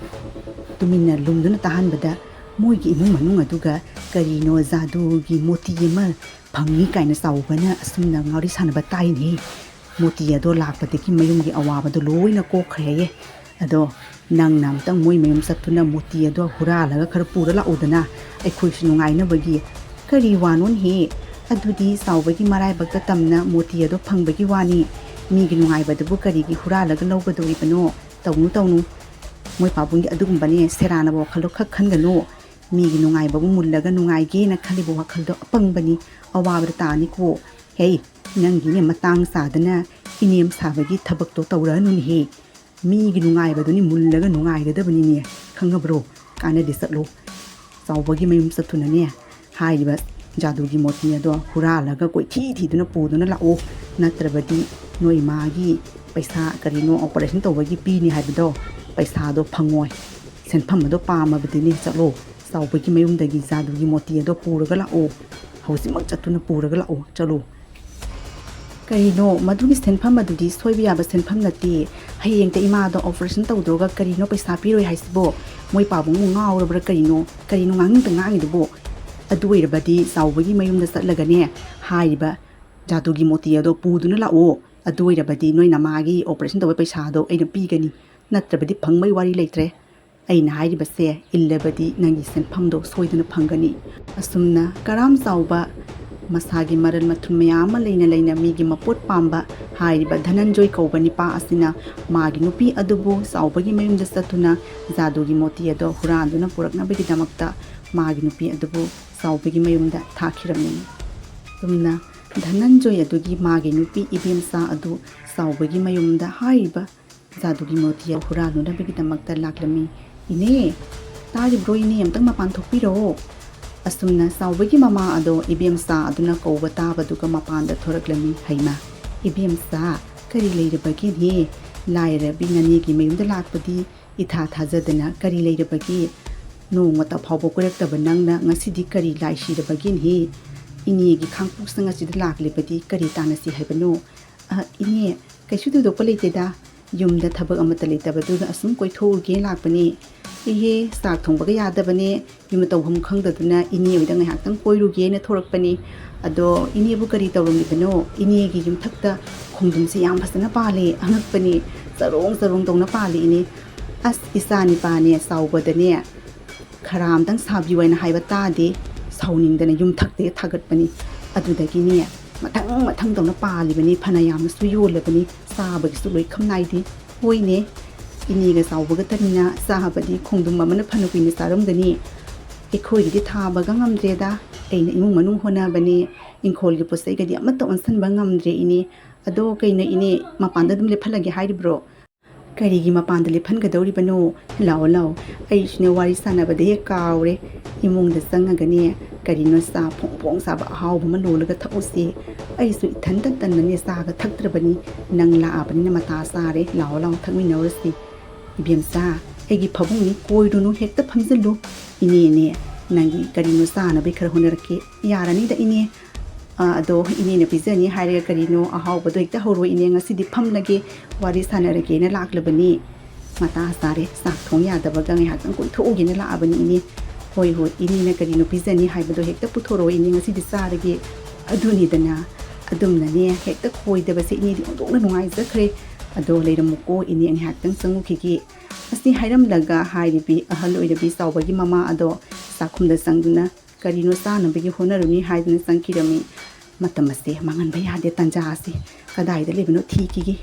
ꯇꯨꯃꯤꯟꯅ ꯂꯨꯝꯗꯨꯅ ꯇꯥꯍꯟꯕꯗ ꯃꯣꯏꯒꯤ ꯏꯃꯨꯡ ꯃꯅꯨꯡ ꯑꯗꯨꯒ ꯀꯔꯤꯅꯣ ꯖꯥꯗꯨꯒꯤ ꯃꯣꯇꯤ ꯑꯃ ꯐꯪꯉꯤ ꯀꯥꯏꯅ ꯆꯥꯎꯕꯅ ꯑꯁꯨꯝꯅ ꯉꯥꯎꯔꯤ ꯁꯥꯟꯅꯕ ꯇꯥꯏꯅꯦ ꯃꯣꯇꯤ ꯑꯗꯣ ꯂꯥꯛꯄꯗꯒꯤ ꯃꯌꯨꯝꯒꯤ ꯑꯋꯥꯕꯗꯣ ꯂꯣꯏꯅ ꯀꯣꯛꯈ꯭ꯔꯦꯌꯦ ꯑꯗꯣ ꯅꯪꯅ ꯑꯝꯇꯪ ꯃꯣꯏ ꯃꯌꯨꯝ ꯆꯠꯇꯨꯅ ꯃꯣꯇꯤ ꯑꯗꯣ ꯍꯨꯔꯥꯜꯂꯒ ꯈꯔ ꯄꯨꯔ ꯂꯥꯛꯎꯗꯅ ꯑꯩꯈꯣꯏꯁꯨ ꯅꯨꯡꯉꯥꯏꯅꯕꯒꯤ ꯀꯔꯤ ꯋꯥꯅꯣꯟꯍꯦ ꯑꯗꯨꯗꯤ ꯆꯥꯎꯕꯒꯤ ꯃꯔꯥꯏꯕꯛꯇ ꯇꯝꯅ ꯃꯣꯇꯤ ꯑꯗꯣ ꯐꯪꯕꯒꯤ ꯋꯥꯅꯤ ꯃꯤꯒꯤ ꯅꯨꯡꯉꯥꯏꯕꯗꯨꯕꯨ ꯀꯔꯤꯒꯤ ꯍꯨꯔꯥꯜꯂꯒ ꯂꯧꯒꯗꯧꯔꯤꯕꯅꯣ ꯇꯧꯅꯨ ꯃꯣꯏ ꯄꯥꯕꯨꯡꯒꯤ ꯑꯗꯨꯒꯨꯝꯕꯅꯦ ꯁꯦꯔꯥꯟꯅꯕ ꯋꯥꯈꯜꯗꯣ ꯈꯛ ꯈꯟꯒꯅꯨ ꯃꯤꯒꯤ ꯅꯨꯡꯉꯥꯏꯕꯕꯨ ꯃꯨꯜꯂꯒ ꯅꯨꯡꯉꯥꯏꯒꯦꯅ ꯈꯜꯂꯤꯕ ꯋꯥꯈꯜꯗꯣ ꯑꯄꯪꯕꯅꯤ ꯑꯋꯥꯕꯗ ꯇꯥꯅꯤꯀꯣ ꯍꯦ ꯅꯪꯒꯤꯅꯦ ꯃꯇꯥꯡ ꯆꯥꯗꯅ ꯏꯅꯦꯝ ꯁꯥꯕꯒꯤ ꯊꯕꯛꯇꯣ ꯇꯧꯔꯛꯑꯅꯨꯅꯦꯍꯦ ꯃꯤꯒꯤ ꯅꯨꯡꯉꯥꯏꯕꯗꯨꯅꯤ ꯃꯨꯜꯂꯒ ꯅꯨꯡꯉꯥꯏꯒꯗꯕꯅꯤꯅꯦ ꯈꯪꯉꯕ꯭ꯔꯣ ꯀꯥꯟꯅꯗꯦ ꯆꯠꯂꯣ ꯆꯥꯎꯕꯒꯤ ꯃꯌꯨꯝ ꯆꯠꯇꯨꯅꯅꯦ ꯍꯥꯏꯔꯤꯕ ꯖꯥꯗꯨꯒꯤ ꯃꯣꯇꯤ ꯑꯗꯣ ꯍꯨꯔꯥꯜꯂꯒ ꯀꯣꯏꯊꯤ ꯊꯤꯗꯨꯅ ꯄꯨꯗꯨꯅ ꯂꯥꯛꯑꯣ ꯅꯠꯇ꯭ꯔꯕꯗꯤ ꯅꯣꯏ ꯃꯥꯒꯤ ꯄꯩꯁꯥ ꯀꯔꯤꯅꯣ ꯑꯣꯄꯔꯦꯁꯟ ꯇꯧꯕꯒꯤ ꯄꯤꯅꯤ ꯍꯥꯏꯕꯗꯣ ꯄꯩꯁꯥꯗꯣ ꯐꯪꯉꯣꯏ ꯁꯦꯟꯐꯝ ꯑꯗꯣ ꯄꯥꯝꯃꯕꯗꯤꯅꯦ ꯆꯠꯂꯣ ꯆꯥꯎꯕꯒꯤ ꯃꯌꯨꯝꯗꯒꯤ ꯖꯥꯗꯨꯒꯤ ꯃꯣꯇꯤ ꯑꯗꯣ ꯄꯨꯔꯒ ꯂꯥꯛꯑꯣ ꯍꯧꯖꯤꯛꯃꯛ ꯆꯠꯇꯨꯅ ꯄꯨꯔꯒ ꯂꯥꯛꯑꯣ ꯆꯠꯂꯣ ꯀꯔꯤꯅꯣ ꯃꯗꯨꯒꯤ ꯁꯦꯟꯐꯝ ꯑꯗꯨꯗꯤ ꯁꯣꯏꯕ ꯌꯥꯕ ꯁꯦꯟꯐꯝ ꯅꯠꯇꯦ ꯍꯌꯦꯡꯇ ꯏꯃꯥꯗꯣ ꯑꯣꯄꯔꯦꯁꯟ ꯇꯧꯗꯣꯔꯒ ꯀꯔꯤꯅꯣ ꯄꯩꯁా ꯄꯤꯔꯣꯏ ꯍꯥꯏꯁꯤꯕꯣ ꯃꯣꯏ ꯄꯥꯕꯨꯡꯕꯨ ꯉꯥꯎꯔꯕ꯭ꯔꯥ ꯀꯔꯤꯅꯣ ꯉꯥꯡꯅꯤꯡꯇ ꯉꯥꯡꯉꯤꯗꯨꯕꯣ ꯑꯗꯨ ꯑꯣꯏꯔꯕꯗꯤ ꯆꯥꯎꯕꯒꯤ ꯃꯌꯨꯝꯗ ꯆꯠꯂꯒꯅꯦ ꯍꯥꯏꯔꯤꯕ ꯖꯥꯗꯨꯒꯤ ꯃꯣꯇꯤ ꯑꯗꯣ ꯄꯨꯗꯨꯅ ꯂꯥꯛꯑꯣ ꯑꯗꯨ ꯑꯣꯏꯔꯕꯗꯤ ꯅꯣꯏ ꯅꯃꯥꯒꯤ ꯑꯣꯄꯔꯦꯁꯟ ꯇꯧꯕ ꯄꯩꯁꯥꯗꯣ ꯑꯩꯅ ꯄꯤꯒꯅꯤ ꯅꯠꯇ꯭ꯔꯕꯗꯤ ꯐꯪꯕꯩ ꯋꯥꯔꯤ ꯂꯩꯇ꯭ꯔꯦ ꯑꯩꯅ ꯍꯥꯏꯔꯤꯕꯁꯦ ꯏꯜꯂꯕꯗꯤ ꯅꯪꯒꯤ ꯁꯦꯟꯐꯝꯗꯣ ꯁꯣꯏꯗꯅ ꯐꯪꯒꯅꯤ ꯑꯁꯨꯝꯅ ꯀꯔꯥꯝ ꯆꯥꯎꯕ ꯃꯁꯥꯒꯤ ꯃꯔꯜ ꯃꯊꯨꯝ ꯃꯌꯥꯝ ꯑꯃ ꯂꯩꯅ ꯃꯤꯒꯤ ꯃꯄꯣꯠ ꯄꯥꯝꯕ ꯍꯥꯏꯔꯤꯕ ꯙꯅꯟꯖꯣꯏ ꯀꯧꯕ ꯅꯤꯄꯥ ꯑꯁꯤꯅ ꯃꯥꯒꯤ ꯅꯨꯄꯤ ꯑꯗꯨꯕꯨ ꯆꯥꯎꯕꯒꯤ ꯃꯌꯨꯝꯗ ꯆꯠꯇꯨꯅ ꯖꯥꯗꯨꯒꯤ ꯃꯣꯇꯤ ꯑꯗꯣ ꯍꯨꯔꯥꯟꯗꯨꯅ ꯄꯨꯔꯛꯅꯕꯒꯤꯗꯃꯛꯇ ꯃꯥꯒꯤ ꯅꯨꯄꯤ ꯑꯗꯨꯕꯨ ꯆꯥꯎꯕꯒꯤ ꯃꯌꯨꯝꯗ ꯊꯥꯈꯤꯔꯝꯃꯤ ꯑꯗꯨꯝꯅ ꯙꯅꯟꯖꯣꯏ ꯑꯗꯨꯒꯤ ꯃꯥꯒꯤ ꯅꯨꯄꯤ ꯏꯕꯦꯝꯆꯥ ꯑꯗꯨ ꯆꯥꯎꯕꯒꯤ ꯃꯌꯨꯝꯗ ꯍꯥꯏꯔꯤꯕ ꯖꯥꯗꯨꯒꯤ ꯃꯣꯇꯤ ꯍꯨꯔꯥꯜꯂꯨꯅꯕꯒꯤꯗꯃꯛꯇ ꯂꯥꯛꯂꯝꯃꯤ ꯏꯅꯦ ꯇꯥꯔꯤꯕ꯭ꯔꯣ ꯏꯅꯦ ꯑꯝꯇꯪ ꯃꯄꯥꯟ ꯊꯣꯛꯄꯤꯔꯛꯑꯣ ꯑꯁꯨꯝꯅ ꯆꯥꯎꯕꯒꯤ ꯃꯃꯥ ꯑꯗꯣ ꯏꯕꯦꯝꯆꯥ ꯑꯗꯨꯅ ꯀꯧꯕ ꯇꯥꯕꯗꯨꯒ ꯃꯄꯥꯟꯗ ꯊꯣꯔꯛꯂꯝꯃꯤ ꯍꯩꯃꯥ ꯏꯕꯦꯝꯆꯥ ꯀꯔꯤ ꯂꯩꯔꯕꯒꯦꯅꯦ ꯂꯥꯏꯔꯕꯤ ꯅꯅꯦꯒꯤ ꯃꯌꯨꯝꯗ ꯂꯥꯛꯄꯗꯤ ꯏꯊꯥ ꯊꯥꯖꯗꯅ ꯀꯔꯤ ꯂꯩꯔꯕꯒꯦ ꯅꯣꯡꯃꯇ ꯐꯥꯎꯕ ꯀꯣꯏꯔꯛꯇꯕ ꯅꯪꯅ ꯉꯁꯤꯗꯤ ꯀꯔꯤ ꯂꯥꯏ ꯁꯤꯔꯕꯒꯦꯅꯦ ꯏꯅꯦꯒꯤ ꯈꯥꯡꯄꯣꯛꯁꯪ ꯑꯁꯤꯗ ꯂꯥꯛꯂꯤꯕꯗꯤ ꯀꯔꯤ ꯇꯥꯟꯅꯁꯤ ꯍꯥꯏꯕꯅꯣ ꯏꯅꯦ ꯀꯩꯁꯨ ꯊꯣꯏꯗꯣꯛꯄ ꯂꯩꯇꯦꯗ ꯌꯨꯝꯗ ꯊꯕꯛ ꯑꯃꯠꯇ ꯂꯩꯇꯕꯗꯨꯗ ꯑꯁꯨꯝ ꯀꯣꯏꯊꯣꯛꯎꯒꯦ ꯂꯥꯛꯄꯅꯦ ꯏꯍꯦ ꯆꯥꯛ ꯊꯣꯡꯕꯒ ꯌꯥꯗꯕꯅꯦ ꯌꯨꯝ ꯇꯧꯐꯝ ꯈꯪꯗꯗꯨꯅ ꯏꯅꯦ ꯍꯣꯏꯗ ꯉꯥꯏꯍꯥꯛꯇꯪ ꯀꯣꯏꯔꯨꯒꯦꯅ ꯊꯣꯔꯛꯄꯅꯤ ꯑꯗꯣ ꯏꯅꯦꯕꯨ ꯀꯔꯤ ꯇꯧꯔꯝꯂꯤꯕꯅꯣ ꯏꯅꯦꯒꯤ ꯌꯨꯝꯊꯛꯇ ꯈꯣꯡꯗ꯭ꯔꯨꯝꯁꯤ ꯌꯥꯝ ꯐꯖꯅ ꯄꯥꯜꯂꯦ ꯑꯉꯛꯄꯅꯦ ꯆꯔꯣꯡ ꯇꯧꯅ ꯄꯥꯜꯂꯤ ꯏꯅꯦ ꯑꯁ ꯏꯆꯥ ꯅꯤꯄꯥꯅꯦ ꯆꯥꯎꯕꯗꯅꯦ ꯈꯔ ꯑꯝꯇꯪ ꯁꯥꯕꯤꯌꯨ ꯍꯥꯏꯅ ꯍꯥꯏꯕ ꯇꯥꯗꯦ ꯁꯥꯎꯅꯤꯡꯗꯅ ꯌꯨꯝꯊꯛꯇ ꯊꯥꯒꯠꯄꯅꯤ ꯑꯗꯨꯗꯒꯤꯅꯦ ꯃꯊꯪ ꯇꯧꯅ ꯄꯥꯜꯂꯤꯕꯅꯤ ꯐꯅ ꯌꯥꯝꯅꯁꯨ ꯌꯣꯜꯂꯕꯅꯤ ꯆꯥꯕꯒꯤꯁꯨ ꯂꯣꯏ ꯈꯝ ꯅꯥꯏꯗꯦ ꯍꯣꯏꯅꯦ ꯏꯅꯦꯒ ꯆꯥꯎꯕꯒꯇꯅꯤꯅ ꯆꯥꯕꯗꯤ ꯈꯣꯡꯗ꯭ꯔꯨꯝ ꯑꯃꯅ ꯐꯅ ꯀꯨꯏꯅ ꯆꯥꯔꯝꯒꯅꯤ ꯑꯩꯈꯣꯏꯒꯤꯗꯤ ꯊꯥꯕꯒ ꯉꯝꯗ꯭ꯔꯦꯗ ꯑꯩꯅ ꯏꯃꯨꯡ ꯃꯅꯨꯡ ꯍꯣꯠꯅꯕꯅꯦ ꯏꯪꯈꯣꯜꯒꯤ ꯄꯣꯠꯆꯩꯒꯗꯤ ꯑꯃꯠꯇ ꯑꯣꯟꯁꯟꯕ ꯉꯝꯗ꯭ꯔꯦ ꯏꯅꯦ ꯑꯗꯣ ꯀꯩꯅꯣ ꯏꯅꯦ ꯃꯄꯥꯟꯗ ꯑꯗꯨꯝ ꯂꯦꯞꯍꯜꯂꯒꯦ ꯍꯥꯏꯔꯤꯕ꯭ꯔꯣ ꯀꯔꯤꯒꯤ ꯃꯄꯥꯟꯗ ꯂꯦꯞꯍꯟꯒꯗꯧꯔꯤꯕꯅꯣ ꯂꯥꯛꯑꯣ ꯂꯥꯛꯑꯣ ꯑꯩꯁꯨꯅꯦ ꯋꯥꯔꯤ ꯁꯥꯟꯅꯕꯗ ꯍꯦꯛ ꯀꯥꯎꯔꯦ ꯏꯃꯨꯡꯗ ꯆꯪꯉꯒꯅꯦ ꯀꯔꯤꯅꯣ ꯆꯥ ꯐꯣꯡ ꯐꯣꯡ ꯁꯥꯕ ꯑꯍꯥꯎꯕ ꯑꯃ ꯂꯣꯜꯂꯒ ꯊꯛꯎꯁꯤ ꯑꯩꯁꯨ ꯏꯊꯟꯇ ꯇꯟꯅꯅꯦ ꯆꯥꯒ ꯊꯛꯇ꯭ꯔꯕꯅꯤ ꯅꯪ ꯂꯥꯛꯑꯕꯅꯤꯅ ꯃꯇꯥ ꯆꯥꯔꯦ ꯂꯥꯛꯑꯣ ꯂꯥꯛꯑꯣ ꯊꯛꯃꯤꯟꯅꯔꯨꯁꯤ 이뱀사 애기 파붕이 꼬이루누 헥다 팜슬루 이니네 난기 까리노 싸나베 khara honarakki yaranida ine ado inene pizani haire karino ahawbado ekta horo ine ngasidi phamlage wari sanarage na laklabani mata sare sak thong yadaba ga ngai hatang koi thogi na laabani ine hoi hoi inene karino pizani haibado hekta puthoro ine ngasidi sarage aduni dana adumna ne hekta khoidaba se ine di ondona nungai zakhre ado leiramuko ine ang hatang sangukhigi asi hairamlaga hairibi ahaloirabi sawbagi mama ado sakhumda sangduna karino sanabagi honaruni haiduna sangkirami matamase manganba yade tanja asi kadaida lebino thikigi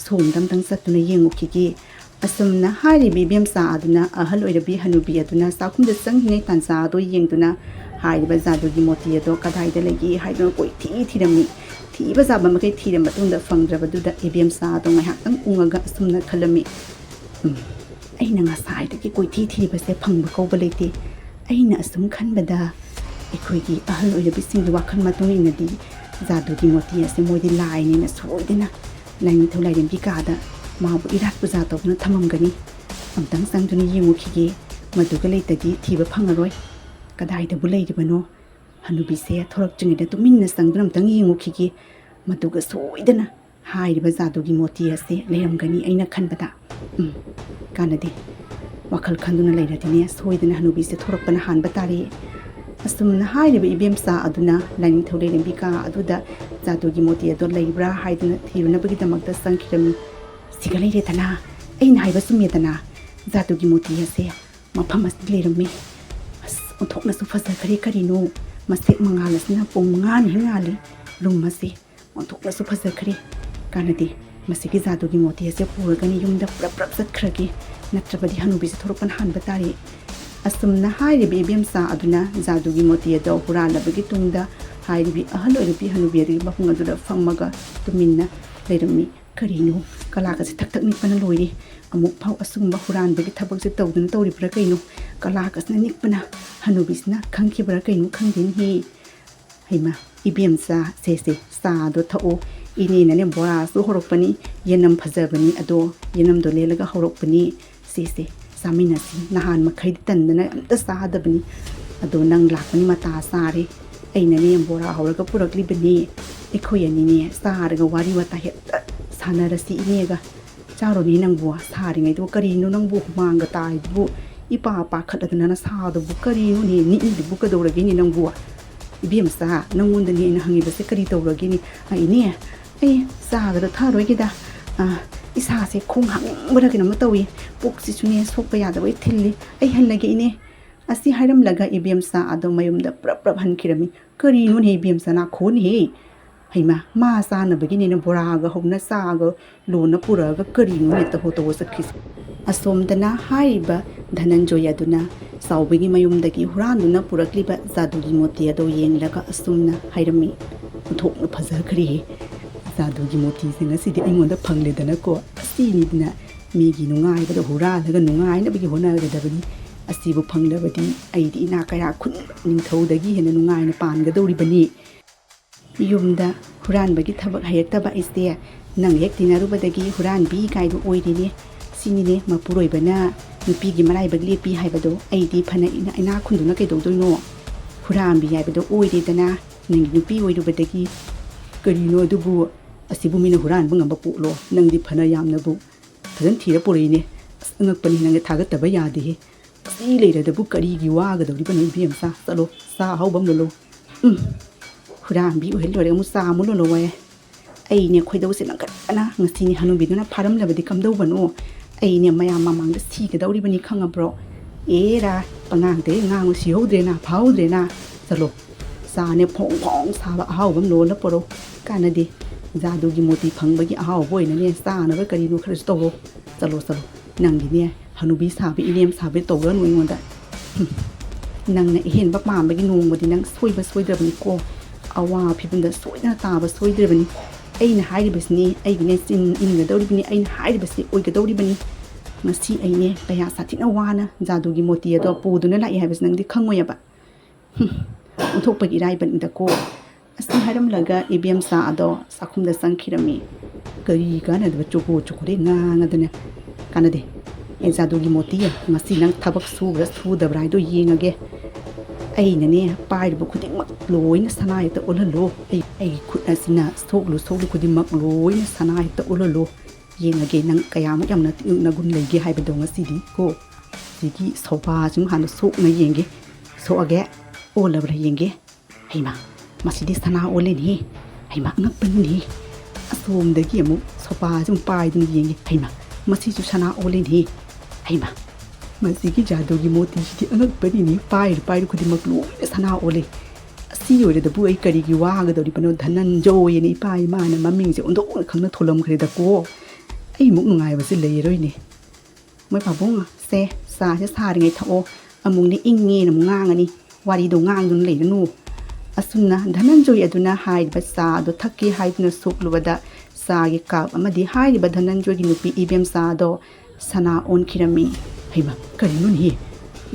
somdam tang satuna yengukhigi asumna hairibi bemsa aduna ahaloirabi hanubi aduna sakhumda sangngai tanja ado yengduna hairiba jadugi moti ado kadaida legi haiduna koi thirami thiba jaba makai thira matunda fangdrabaduda bemsa ado ngai hatang ungaga asumna khalami aina ngasai koi thiribase phangba kawba leite aina asum khanbada ekhoi ahal oirabi sing wakhan matung inadi jadugi moti ase moidi laini na soidena laini thulairim bi kada mabu irat puja tawna thamamgani amtang sangduni yengukhige maduga leitadi thiba phangaroi kadai da bulai ribano hanubi se thorak chingida tuminna sangdram tang yengukhige maduga soidena hairiba jadugi moti ase leiramgani aina khanbada kanade wakhal khanduna leiradine soidena hanubi se thorakpana hanba tari asumna hairiba ibemsa aduna laini thauleirim bika aduda jadugi moti ado leibra haiduna thiruna bagi damakta sangkirami sigalai retana aina haiba sumyedana jadugi moti ase mafam as leirami as onthokna su faza kari karino masek mangalasna pongan hingali lumase onthokna su faza kari kanade masiki jadugi moti ase puragani yumda prap sakhragi natrabadi hanubi se thoropan hanba tari asumna hairibi bemsa aduna jadugi moti ado huralabagi tungda hairibi ahal oiribi hanubi ri bahung adura fammaga tuminna leirami karino kalaga se thak nikpana loiri amuk phau asumba huranbagi thabak se tawduna tawribra kaino kalaga sna nikpana hanubisna khangkhibra kaino khangdin hi haima ibemsa se sa do thao ini nane bora su horokpani yenam phajabani ado yenam do lelaga horokpani se samina si nahan makhai tandana amta sadabani ado nang lakpani mata sare aina ne bora hawraga purakli bani ekhoyani ne sarga wari wata he sanarasi inega charoni nang bua sari ngai do karino nang bu manga tai bu ipa pa khaladana na sadu bu karino ne ni bu ka doragi ni nang bua ibemsa nangunda ni na hangi base kari doragi ni ai ne ai saga tharoi gida isa se khung hang bura kina matawi puk si chune sokpa ya da wai thilli ai hanlage ine asi hairam laga ibemsa ado mayumda prap hankirami kari no ne ibemsa na khon he haima ma sa na bagini na bora ga hobna sa ga lo na pura ga kari no ne ta ho to sakhis asomdana haiba dhananjoy aduna saubigi mayumdagi huranduna purakliba jadugi moti ado yenglaga asumna hairami thokna phazakri jadugi moti singa sidi aingonda phangledana ko asinidna migi nungai bada huralaga nungai na bigi hona ga dabani asibu phanglabadi aidi ina kaya khun ningthaudagi hena nungai na panga dori bani yumda huran bagi thabak hayaktaba iste nang hek tinarubadagi huran bi kaidu oirine sinine mapuroi bana nupigi marai bagli pi haibado aidi phana ina khunduna kaidodoino huran bi haibado oiridana nang nupi oirubadagi karino dubu asibu mina huran bangamba pulo nangdi phana yamnabu phadhan thira porine ngakpani nang thagataba yade he si leiradabu karigi waga dawri bani bemsa salo sa haubam lo huran bi ohelore mu sa mu lo wae aine khoidaw se nang kana ngasini hanubi duna pharam labadi kamdau bano aine maya mamang si ga dawri bani khangabro era pangang de ngang si hodre na phaudre na salo sa ne phong sa ba haubam lo na poro kanadi jadugi moti phangbagi ahaw boina ne sa na ba kari no khris to chalo nangi ne hanubi sabi inem sabi to ga noi ngonda nang na hen ba pam bagi nong bodi nang soiba soidrabni ko awa phibunda soidna ta ba soidrabni ꯑꯩꯅ ꯍꯥꯏꯔꯤꯕꯁꯤꯅꯤ ꯑꯩꯒꯤꯅꯦ ꯆꯤꯟ ꯏꯟꯒꯗꯧꯔꯤꯕꯅꯤ ꯑꯩꯅ ꯍꯥꯏꯔꯤꯕꯁꯤ ꯑꯣꯏꯒꯗꯧꯔꯤꯕꯅꯤ ꯉꯁꯤ ꯑꯩꯅꯦ ꯀꯌꯥ ꯁꯥꯊꯤꯅ ꯋꯥꯅ ꯖꯥꯗꯨꯒꯤ ꯃꯣꯇꯤ ꯑꯗꯣ ꯄꯨꯗꯨꯅ ꯂꯥꯛꯏ ꯍꯥꯏꯕꯁꯤ ꯅꯪꯗꯤ ꯈꯪꯉꯣꯏꯑꯕ ꯑꯣꯟꯊꯣꯛꯄꯒꯤ ꯏꯔꯥꯏꯕꯅꯤꯗꯀꯣ ꯑꯁꯤ ꯍꯥꯏꯔꯝꯂꯒ ꯏꯕꯦꯝꯆꯥ ꯑꯗꯣ ꯆꯥꯛꯈꯨꯝꯗ ꯆꯪꯈꯤꯔꯝꯃꯤ ꯀꯔꯤ ꯀꯥꯟꯅꯗꯕ ꯆꯣꯀꯣꯗꯦ ꯉꯥꯡꯉꯗꯅ ꯀꯥꯟꯅꯗꯦ ꯑꯦ ꯖꯥꯗꯨꯒꯤ ꯃꯣꯇꯤ ꯉꯁꯤ ꯅꯪ ꯊꯕꯛ ꯁꯨꯕ꯭ꯔꯥ ꯁꯨꯗꯕ꯭ꯔꯥ ꯍꯥꯏꯗꯣ ꯌꯦꯡꯉꯒꯦ ꯑꯩꯅꯅꯦ ꯄꯥꯏꯔꯤꯕ ꯈꯨꯗꯤꯡꯃꯛ ꯂꯣꯏꯅ ꯁꯅꯥ ꯍꯦꯛꯇ ꯑꯣꯜꯍꯜꯂꯣ ꯑꯩꯒꯤ ꯈꯨꯠ ꯑꯁꯤꯅ ꯁꯣꯛꯂꯨ ꯈꯨꯗꯤꯡꯃꯛ ꯂꯣꯏꯅ ꯁꯅꯥ ꯍꯦꯛꯇ ꯑꯣꯜꯍꯜꯂꯣ ꯌꯦꯡꯉꯒꯦ ꯅꯪ ꯀꯌꯥꯃꯨꯛ ꯌꯥꯝꯅ ꯅꯒꯨꯟ ꯂꯩꯒꯦ ꯍꯥꯏꯕꯗꯣ ꯉꯁꯤꯗꯤ ꯀꯣ ꯁꯤꯒꯤ ꯁꯣꯐꯥꯁꯤꯃ ꯍꯥꯟꯅ ꯁꯣꯛꯅ ꯌꯦꯡꯒꯦ ꯁꯣꯛꯑꯒꯦ ꯑꯣꯜꯂꯕ꯭ꯔꯥ ꯌꯦꯡꯒꯦ ꯍꯩꯃꯥ ꯃꯁꯤꯗꯤ ꯁꯅꯥ ꯑꯣꯜꯂꯦꯅꯦ ꯍꯩꯃꯥ ꯑꯉꯛꯄꯅꯤꯅꯦ ꯑꯁꯣꯝꯗꯒꯤ ꯑꯃꯨꯛ ꯁꯣꯐꯥꯁꯤꯃꯨꯛ ꯄꯥꯏꯗꯨꯅ ꯌꯦꯡꯒꯦ ꯍꯩꯃꯥ ꯃꯁꯤꯁꯨ ꯁꯅꯥ ꯑꯣꯜꯂꯦꯅꯦ ꯍꯩꯃꯥ ꯃꯁꯤꯒꯤ ꯖꯥꯗꯨꯒꯤ ꯃꯣꯇꯤꯁꯤꯗꯤ ꯑꯉꯛꯄꯅꯤꯅꯦ ꯄꯥꯏꯔꯨ ꯈꯨꯗꯤꯡꯃꯛ ꯂꯣꯏꯅ ꯁꯅꯥ ꯑꯣꯜꯂꯦ ꯑꯁꯤ ꯑꯣꯏꯔꯗꯕꯨ ꯑꯩ ꯀꯔꯤꯒꯤ ꯋꯥꯒꯗꯧꯔꯤꯕꯅꯣ ꯙꯅꯟꯖꯣꯏꯅ ꯏꯄꯥ ꯏꯃꯥꯅ ꯃꯃꯤꯡꯁꯦ ꯑꯣꯟꯊꯣꯛꯅ ꯈꯪꯅ ꯊꯣꯜꯂꯝꯈ꯭ꯔꯦꯗꯀꯣ ꯑꯩꯃꯨꯛ ꯅꯨꯡꯉꯥꯏꯕꯁꯦ ꯂꯩꯔꯣꯏꯅꯦ ꯃꯣꯏ ꯄꯥꯕꯨꯡ ꯁꯦ ꯆꯥꯁꯦ ꯁꯥꯔꯤꯉꯩ ꯊꯛꯑꯣ ꯑꯃꯨꯛꯅꯦ ꯏꯪꯉꯦꯅ ꯑꯃꯨꯛ ꯉꯥꯡꯉꯅꯤ ꯋꯥꯔꯤꯗꯣ ꯉꯥꯡꯗꯨꯅ ꯂꯩꯔꯅꯨ ꯑꯁꯨꯝꯅ ꯙꯅꯟꯖꯣꯏ ꯑꯗꯨꯅ ꯍꯥꯏꯔꯤꯕ ꯆꯥ ꯑꯗꯣ ꯊꯛꯀꯦ ꯍꯥꯏꯗꯨꯅ ꯁꯣꯛꯂꯨꯕꯗ ꯆꯥꯒꯤ ꯀꯥꯞ ꯑꯃꯗꯤ ꯍꯥꯏꯔꯤꯕ ꯙꯅꯟꯖꯣꯏꯒꯤ ꯅꯨꯄꯤ ꯏꯕꯦꯝꯆꯥ ꯑꯗꯣ ꯁꯅꯥ ꯑꯣꯟꯈꯤꯔꯝꯃꯤ ꯍꯩꯃꯥ ꯀꯔꯤꯅꯣꯅꯦ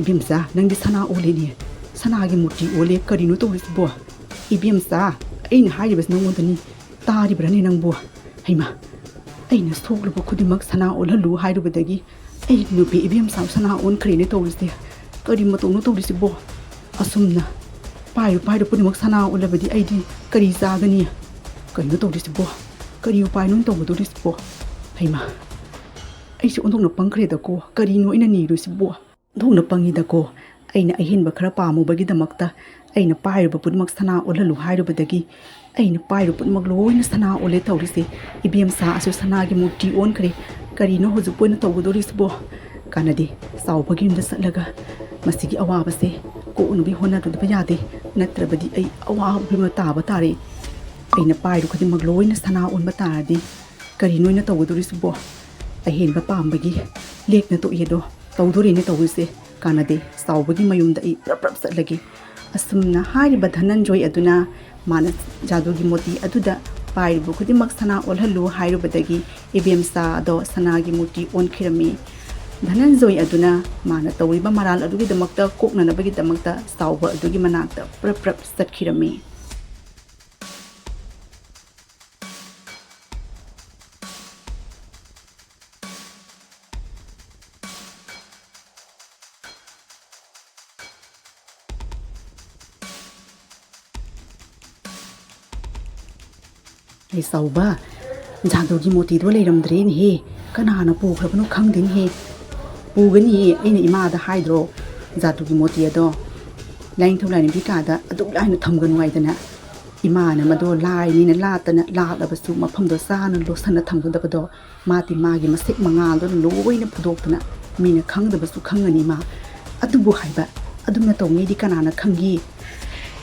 ꯏꯕꯦꯝꯆꯥ ꯅꯪꯗꯤ ꯁꯅꯥ ꯑꯣꯜꯂꯦꯅꯦ ꯁꯅꯥꯒꯤ ꯃꯨꯔꯇꯤ ꯑꯣꯜꯂꯦ ꯀꯔꯤꯅꯣ ꯇꯧꯔꯤꯁꯤꯕꯣ ꯏꯕꯦꯝꯆꯥ ꯑꯩꯅ ꯍꯥꯏꯔꯤꯕꯁꯤ ꯅꯪꯉꯣꯟꯗꯅꯤ ꯇꯥꯔꯤꯕ꯭ꯔꯅꯦ ꯅꯪꯕꯨ ꯍꯩꯃꯥ ꯑꯩꯅ ꯁꯣꯛꯂꯨꯕ ꯈꯨꯗꯤꯡꯃꯛ ꯁꯅꯥ ꯑꯣꯜꯍꯜꯂꯨ ꯍꯥꯏꯔꯨꯕꯗꯒꯤ ꯑꯩꯒꯤ ꯅꯨꯄꯤ ꯏꯕꯦꯝꯆꯥ ꯁꯅꯥ ꯑꯣꯟꯈ꯭ꯔꯦꯅꯦ ꯇꯧꯔꯤꯁꯦ ꯀꯔꯤ ꯃꯇꯧꯅꯣ ꯇꯧꯔꯤꯁꯤꯕꯣ ꯑꯁꯨꯝꯅ ꯄꯥꯏꯔꯨ ꯈꯨꯗꯤꯡꯃꯛ ꯁꯅꯥ ꯑꯣꯜꯂꯕꯗꯤ ꯑꯩꯗꯤ ꯀꯔꯤ ꯆꯥꯒꯅꯤ ꯀꯔꯤꯅꯣ ꯇꯧꯔꯤꯁꯤꯕꯣ ꯀꯔꯤ ꯎꯄꯥꯏꯅꯣ ꯇꯧꯒꯗꯧꯔꯤꯁꯤꯕꯣ ꯍꯩꯃꯥ ꯑꯩꯁꯦ ꯑꯣꯟꯊꯣꯛꯅ ꯄꯪꯈ꯭ꯔꯦꯗꯀꯣ ꯀꯔꯤꯅꯣ ꯑꯩꯅ ꯅꯤꯔꯨꯁꯤꯕꯣ ꯑꯣꯟꯊꯣꯛꯅ ꯄꯪꯉꯤꯗꯀꯣ ꯑꯩꯅ ꯑꯍꯦꯟꯕ ꯈꯔ ꯄꯥꯝꯃꯨꯕꯒꯤꯗꯃꯛꯇ ꯑꯩꯅ ꯄꯥꯏꯔꯨꯕ ꯄꯨꯝꯅꯃꯛ ꯁꯅꯥ ꯑꯣꯜꯍꯜꯂꯨ ꯍꯥꯏꯔꯨꯕꯗꯒꯤ ꯑꯩꯅ ꯄꯥꯏꯔꯨꯕ ꯄꯨꯝꯅꯃꯛ ꯂꯣꯏꯅ ꯁꯅꯥ ꯑꯣꯜꯂꯦ ꯇꯧꯔꯤꯁꯦ ꯏꯕꯦꯝꯆꯥ ꯑꯁꯨ ꯁꯅꯥꯒꯤ ꯃꯨꯔꯇꯤ ꯑꯣꯟꯈ꯭ꯔꯦ ꯀꯔꯤꯅꯣ ꯍꯧꯖꯤꯛ ꯑꯣꯏꯅ ꯇꯧꯒꯗꯧꯔꯤꯁꯤꯕꯣ ꯀꯥꯟꯅꯗꯦ ꯆꯥꯎꯕꯒꯤ ꯌꯨꯝꯗ ꯆꯠꯂꯒ ꯃꯁꯤꯒꯤ ꯑꯋꯥꯕꯁꯦ ꯀꯣꯛꯅꯕ ꯍꯣꯠꯅꯗꯕ ꯌꯥꯗꯦ ꯅꯠꯇ꯭ꯔꯕꯗꯤ ꯑꯩ ꯑꯋꯥꯕ ꯑꯃ ꯇꯥꯕ ꯇꯥꯔꯦ ꯑꯩꯅ ꯄꯥꯏꯔꯨ ꯈꯨꯗꯤꯡꯃꯛ ꯂꯣꯏꯅ ꯁꯅꯥ ꯑꯣꯟꯕ ꯇꯥꯔꯗꯤ ꯀꯔꯤꯅꯣ ꯑꯣꯏꯅ ꯇꯧꯒꯗꯧꯔꯤꯁꯤꯕꯣ ꯑꯍꯦꯟꯕ ꯄꯥꯝꯕꯒꯤ ꯂꯦꯛꯅ ꯇꯣꯛꯏꯗꯣ ꯇꯧꯗꯣꯔꯤꯅꯦ ꯇꯧꯔꯤꯁꯦ ꯀꯥꯟꯅꯗꯦ ꯆꯥꯎꯕꯒꯤ ꯃꯌꯨꯝꯗ ꯑꯩ ꯄ꯭ꯔꯞ ꯆꯠꯂꯒꯦ ꯑꯁꯨꯝꯅ ꯍꯥꯏꯔꯤꯕ ꯙꯅꯟꯖꯣꯏ ꯑꯗꯨꯅ ꯃꯥꯅ ꯖꯥꯗꯨꯒꯤ ꯃꯣꯇꯤ ꯑꯗꯨꯗ ꯄꯥꯏꯔꯤꯕ ꯈꯨꯗꯤꯡꯃꯛ ꯁꯅꯥ ꯑꯣꯜꯍꯜꯂꯨ ꯍꯥꯏꯔꯨꯕꯗꯒꯤ ꯏꯕꯦꯝꯆꯥ ꯑꯗꯣ ꯁꯅꯥꯒꯤ ꯃꯨꯔꯇꯤ ꯑꯣꯟꯈꯤꯔꯝꯃꯤ ꯙꯅꯟꯖꯣꯏ ꯑꯗꯨꯅ ꯃꯥꯅ ꯇꯧꯔꯤꯕ ꯃꯔꯥꯜ ꯑꯗꯨꯒꯤꯗꯃꯛꯇ ꯀꯣꯛꯅꯅꯕꯒꯤꯗꯃꯛꯇ ꯆꯥꯎꯕ ꯑꯗꯨꯒꯤ ꯃꯅꯥꯛꯇ ꯄ꯭ꯔꯞ ꯆꯠꯈꯤꯔꯝꯃꯤ ꯑꯩ ꯆꯥꯎꯕ ꯖꯥꯗꯨꯒꯤ ꯃꯣꯇꯤꯗꯣ ꯂꯩꯔꯝꯗ꯭ꯔꯦꯅꯦꯍꯦ ꯀꯅꯥꯅ ꯄꯨꯈ꯭ꯔꯕꯅꯣ ꯈꯪꯗꯦꯅꯦꯍꯦ ꯄꯨꯒꯅꯤꯌꯦ ꯑꯩꯅ ꯏꯃꯥꯗ ꯍꯥꯏꯗ꯭ꯔꯣ ꯖꯥꯗꯨꯒꯤ ꯃꯣꯇꯤ ꯑꯗꯣ ꯂꯥꯏꯅꯤꯡꯊꯧ ꯂꯥꯏꯔꯦꯝꯕꯤ ꯀꯥꯗ ꯑꯗꯨꯛ ꯂꯥꯏꯅ ꯊꯝꯒꯅꯨ ꯍꯥꯏꯗꯅ ꯏꯃꯥꯅ ꯃꯗꯣ ꯂꯥꯏꯅꯤꯅ ꯂꯥꯠꯇꯅ ꯂꯥꯠꯂꯕꯁꯨ ꯃꯐꯝꯗꯣ ꯆꯥꯅ ꯂꯣꯠꯁꯟꯅ ꯊꯝꯒꯗꯕꯗꯣ ꯃꯥꯗꯤ ꯃꯥꯒꯤ ꯃꯁꯦꯛ ꯃꯉꯥꯜꯗꯨꯅ ꯂꯣꯏꯅ ꯐꯨꯗꯣꯛꯇꯅ ꯃꯤꯅ ꯈꯪꯗꯕꯁꯨ ꯈꯪꯒꯅꯤ ꯃꯥ ꯑꯗꯨꯕꯨ ꯍꯥꯏꯕ ꯑꯗꯨꯝꯅ ꯇꯧꯉꯩꯗꯤ ꯀꯅꯥꯅ ꯈꯪꯒꯤ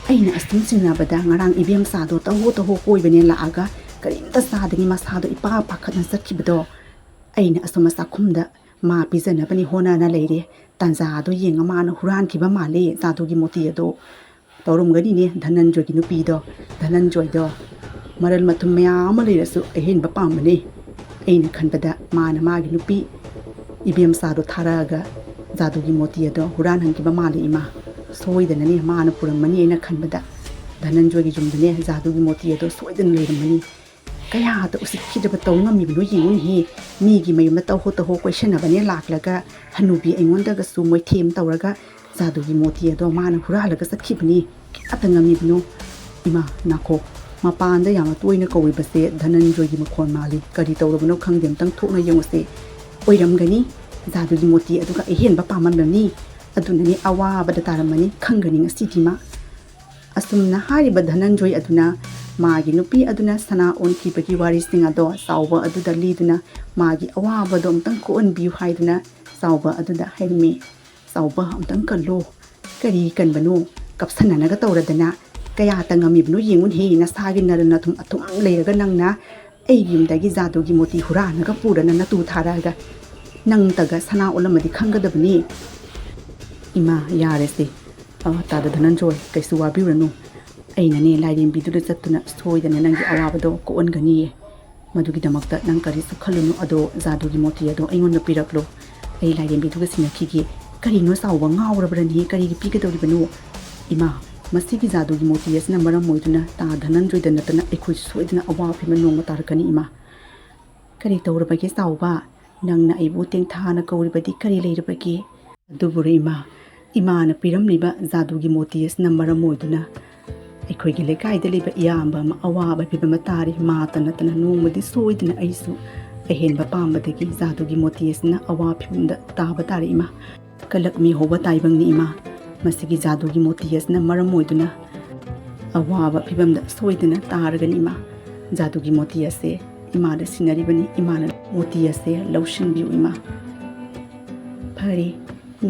ꯑꯩꯅ ꯑꯁꯨꯝ ꯆꯤꯡꯅꯕꯗ ꯉꯔꯥꯡ ꯏꯕꯦꯝꯆꯥꯗꯣ ꯇꯍꯣ ꯀꯣꯏꯕꯅꯦ ꯂꯥꯛꯑꯒ ꯀꯔꯤꯝꯇ ꯆꯥꯗꯅꯤ ꯃꯁꯥꯗꯣ ꯏꯄꯥ ꯄꯥꯈꯠꯅ ꯆꯠꯈꯤꯕꯗꯣ ꯑꯩꯅ ꯑꯁꯣꯝ ꯆꯥꯛꯈꯨꯝꯗ ꯃꯥ ꯄꯤꯖꯅꯕꯅꯤ ꯍꯣꯠꯅꯅ ꯂꯩꯔꯦ ꯇꯥꯟꯖꯥꯗꯣ ꯌꯦꯡꯉ ꯃꯥꯅ ꯍꯨꯔꯥꯟꯈꯤꯕ ꯃꯥꯜꯂꯦ ꯖꯥꯗꯨꯒꯤ ꯃꯣꯇꯤ ꯑꯗꯣ ꯇꯧꯔꯝꯒꯅꯤꯅꯦ ꯙꯅꯟꯖꯣꯏꯒꯤ ꯅꯨꯄꯤꯗꯣ ꯙꯅꯟꯖꯣꯏꯗꯣ ꯃꯔꯜ ꯃꯊꯨꯝ ꯃꯌꯥꯝ ꯑꯃ ꯂꯩꯔꯁꯨ ꯑꯍꯦꯟꯕ ꯄꯥꯝꯕꯅꯤ ꯑꯩꯅ ꯈꯟꯕꯗ ꯃꯥꯅ ꯃꯥꯒꯤ ꯅꯨꯄꯤ ꯏꯕꯦꯝꯆꯥꯗꯣ ꯊꯥꯔꯛꯑꯒ ꯖꯥꯗꯨꯒꯤ ꯃꯣꯇꯤ ꯑꯗꯣ ꯍꯨꯔꯥꯟꯍꯟꯈꯤꯕ ꯃꯥꯜꯂꯦ ꯏꯃꯥ ꯁꯣꯏꯗꯅꯅꯦ ꯃꯥꯅ ꯄꯨꯔꯝꯃꯅꯤ ꯑꯩꯅ ꯈꯟꯕꯗ ꯙꯅꯟꯖꯣꯏꯒꯤ ꯌꯨꯝꯗꯅꯦ ꯖꯥꯗꯨꯒꯤ ꯃꯣꯇꯤ ꯑꯗꯣ ꯁꯣꯏꯗꯅ ꯂꯩꯔꯝꯃꯅꯤ ꯀꯌꯥꯗ ꯎꯁꯤꯠꯈꯤꯗꯕ ꯇꯧ ꯉꯝꯃꯤꯕꯅꯣ ꯌꯦꯡꯉꯨꯅꯦꯍꯦ ꯃꯤꯒꯤ ꯃꯌꯨꯝꯗ ꯇꯍꯣ ꯀꯣꯏꯁꯟꯅꯕꯅꯦ ꯂꯥꯛꯂꯒ ꯍꯅꯨꯕꯤ ꯑꯩꯉꯣꯟꯗꯒꯁꯨ ꯃꯣꯏꯊꯦꯝ ꯇꯧꯔꯒ ꯖꯥꯗꯨꯒꯤ ꯃꯣꯇꯤ ꯑꯗꯣ ꯃꯥꯅ ꯍꯨꯔꯥꯜꯂꯒ ꯆꯠꯈꯤꯕꯅꯤ ꯀꯌꯥꯇ ꯉꯝꯃꯤꯕꯅꯣ ꯏꯃꯥ ꯅꯥꯈꯣ ꯃꯄꯥꯟꯗ ꯌꯥꯝꯅ ꯇꯣꯏꯅ ꯀꯧꯔꯤꯕꯁꯦ ꯙꯅꯟꯖꯣꯏꯒꯤ ꯃꯈꯣꯟ ꯃꯥꯜꯂꯤ ꯀꯔꯤ ꯇꯧꯔꯕꯅꯣ ꯈꯪꯗꯦ ꯑꯝꯇꯪ ꯊꯣꯛꯅ ꯌꯦꯡꯉꯨꯁꯦ ꯑꯣꯏꯔꯝꯒꯅꯤ ꯖꯥꯗꯨꯒꯤ ꯃꯣꯇꯤ ꯑꯗꯨꯒ ꯑꯍꯦꯟꯕ ꯄꯥꯝꯃꯝꯂꯅꯤ ꯑꯗꯨꯅꯅꯤ ꯑꯋꯥꯕꯗ ꯇꯥꯔꯝꯃꯅꯤ ꯈꯪꯒꯅꯤ ꯉꯁꯤꯗꯤ ꯃꯥ ꯑꯁꯨꯝꯅ ꯍꯥꯏꯔꯤꯕ ꯙꯅꯟꯖꯣꯏ ꯑꯗꯨꯅ ꯃꯥꯒꯤ ꯅꯨꯄꯤ ꯑꯗꯨꯅ ꯁꯅꯥ ꯑꯣꯟꯈꯤꯕꯒꯤ ꯋꯥꯔꯤꯁꯤꯡ ꯑꯗꯣ ꯆꯥꯎꯕ ꯑꯗꯨꯗ ꯂꯤꯗꯨꯅ ꯃꯥꯒꯤ ꯑꯋꯥꯕꯗꯣ ꯑꯝꯇꯪ ꯀꯣꯛꯍꯟꯕꯤꯌꯨ ꯍꯥꯏꯗꯨꯅ ꯆꯥꯎꯕ ꯑꯗꯨꯗ ꯍꯥꯏꯔꯝꯃꯤ ꯆꯥꯎꯕ ꯑꯝꯇꯪ ꯀꯜꯂꯣ ꯀꯔꯤ ꯀꯟꯕꯅꯣ ꯀꯞꯁꯟꯅꯅꯒ ꯇꯧꯔꯗꯅ ꯀꯌꯥꯇ ꯉꯝꯃꯤꯕꯅꯣ ꯌꯦꯡꯉꯨꯅꯦꯍꯦ ꯅꯁꯥꯒꯤ ꯅꯔꯟ ꯅꯊꯨꯝ ꯑꯊꯨꯝ ꯂꯩꯔꯒ ꯅꯪꯅ ꯑꯩꯒꯤ ꯌꯨꯝꯗꯒꯤ ꯖꯥꯗꯨꯒꯤ ꯃꯣꯇꯤ ꯍꯨꯔꯥꯟꯅꯒ ꯄꯨꯔꯅ ꯅꯇꯨ ꯊꯥꯔꯛꯑꯒ ꯅꯪꯇꯒ ꯁꯅꯥ ꯑꯣꯜꯂꯝꯃꯗꯤ ꯈꯪꯒꯗꯕꯅꯤ ꯏꯃꯥ ꯌꯥꯔꯦꯁꯦ ꯇꯥꯗ ꯙꯅꯟꯖꯣꯏ ꯀꯩꯁꯨ ꯋꯥꯕꯤꯔꯨꯔꯅꯨ ꯑꯩꯅꯅꯦ ꯂꯥꯏꯔꯦꯝꯕꯤꯗꯨꯗ ꯆꯠꯇꯨꯅ ꯁꯣꯏꯗꯅ ꯅꯪꯒꯤ ꯑꯋꯥꯕꯗꯣ ꯀꯣꯛꯍꯟꯒꯅꯤꯌꯦ ꯃꯗꯨꯒꯤꯗꯃꯛꯇ ꯅꯪ ꯀꯔꯤꯁꯨ ꯈꯜꯂꯨꯅꯨ ꯑꯗꯣ ꯖꯥꯗꯨꯒꯤ ꯃꯣꯇꯤ ꯑꯗꯣ ꯑꯩꯉꯣꯟꯗ ꯄꯤꯔꯛꯂꯣ ꯑꯩ ꯂꯥꯏꯔꯦꯝꯕꯤꯗꯨꯒ ꯁꯤꯟꯅꯈꯤꯒꯦ ꯀꯔꯤꯅꯣ ꯆꯥꯎꯕ ꯉꯥꯎꯔꯕ꯭ꯔꯅꯦ ꯀꯔꯤꯒꯤ ꯄꯤꯒꯗꯧꯔꯤꯕꯅꯣ ꯏꯃꯥ ꯃꯁꯤꯒꯤ ꯖꯥꯗꯨꯒꯤ ꯃꯣꯇꯤ ꯑꯁꯤꯅ ꯃꯔꯝ ꯑꯣꯏꯗꯨꯅ ꯇꯥ ꯙꯅꯟꯖꯣꯏꯗ ꯅꯠꯇꯅ ꯑꯩꯈꯣꯏꯁꯨ ꯁꯣꯏꯗꯅ ꯑꯋꯥꯕ ꯐꯤꯕꯝ ꯅꯣꯡꯃ ꯇꯥꯔꯛꯀꯅꯤ ꯏꯃꯥ ꯀꯔꯤ ꯇꯧꯔꯕꯒꯦ ꯆꯥꯎꯕ ꯅꯪꯅ ꯑꯩꯕꯨ ꯇꯦꯡꯊꯥꯅ ꯀꯧꯔꯤꯕꯗꯤ ꯀꯔꯤ ꯂꯩꯔꯕꯒꯦ ꯑꯗꯨꯕꯨꯔ ꯏꯃꯥꯅ ꯄꯤꯔꯝꯂꯤꯕ ꯖꯥꯗꯨꯒꯤ ꯃꯣꯇꯤ ꯑꯁꯤꯅ ꯃꯔꯝ ꯑꯣꯏꯗꯨꯅ ꯑꯩꯈꯣꯏꯒꯤ ꯂꯩꯀꯥꯏꯗ ꯂꯩꯕ ꯏꯌꯥꯝꯕ ꯑꯃ ꯑꯋꯥꯕ ꯐꯤꯕꯝ ꯇꯥꯔꯤ ꯃꯥꯇ ꯅꯠꯇꯅ ꯅꯣꯡꯃꯗꯤ ꯁꯣꯏꯗꯅ ꯑꯩꯁꯨ ꯑꯍꯦꯟꯕ ꯄꯥꯝꯕꯗꯒꯤ ꯖꯥꯗꯨꯒꯤ ꯃꯣꯇꯤ ꯑꯁꯤꯅ ꯑꯋꯥ ꯐꯤꯕꯝꯗ ꯇꯥꯕ ꯇꯥꯔꯦ ꯏꯃꯥ ꯀꯂꯛꯃꯤ ꯍꯧꯕ ꯇꯥꯏꯕꯪꯅꯤ ꯏꯃꯥ ꯃꯁꯤꯒꯤ ꯖꯥꯗꯨꯒꯤ ꯃꯣꯇꯤ ꯑꯁꯤꯅ ꯃꯔꯝ ꯑꯣꯏꯗꯨꯅ ꯑꯋꯥꯕ ꯐꯤꯕꯝꯗ ꯁꯣꯏꯗꯅ ꯇꯥꯔꯒꯅꯤ ꯏꯃꯥ ꯖꯥꯗꯨꯒꯤ ꯃꯣꯇꯤ ꯑꯁꯦ ꯏꯃꯥꯗ ꯁꯤꯟꯅꯔꯤꯕꯅꯤ ꯏꯃꯥꯅ ꯃꯣꯇꯤ ꯑꯁꯦ ꯂꯧꯁꯤꯟꯕꯤꯌꯨ ꯏꯃꯥ ꯐꯔꯦ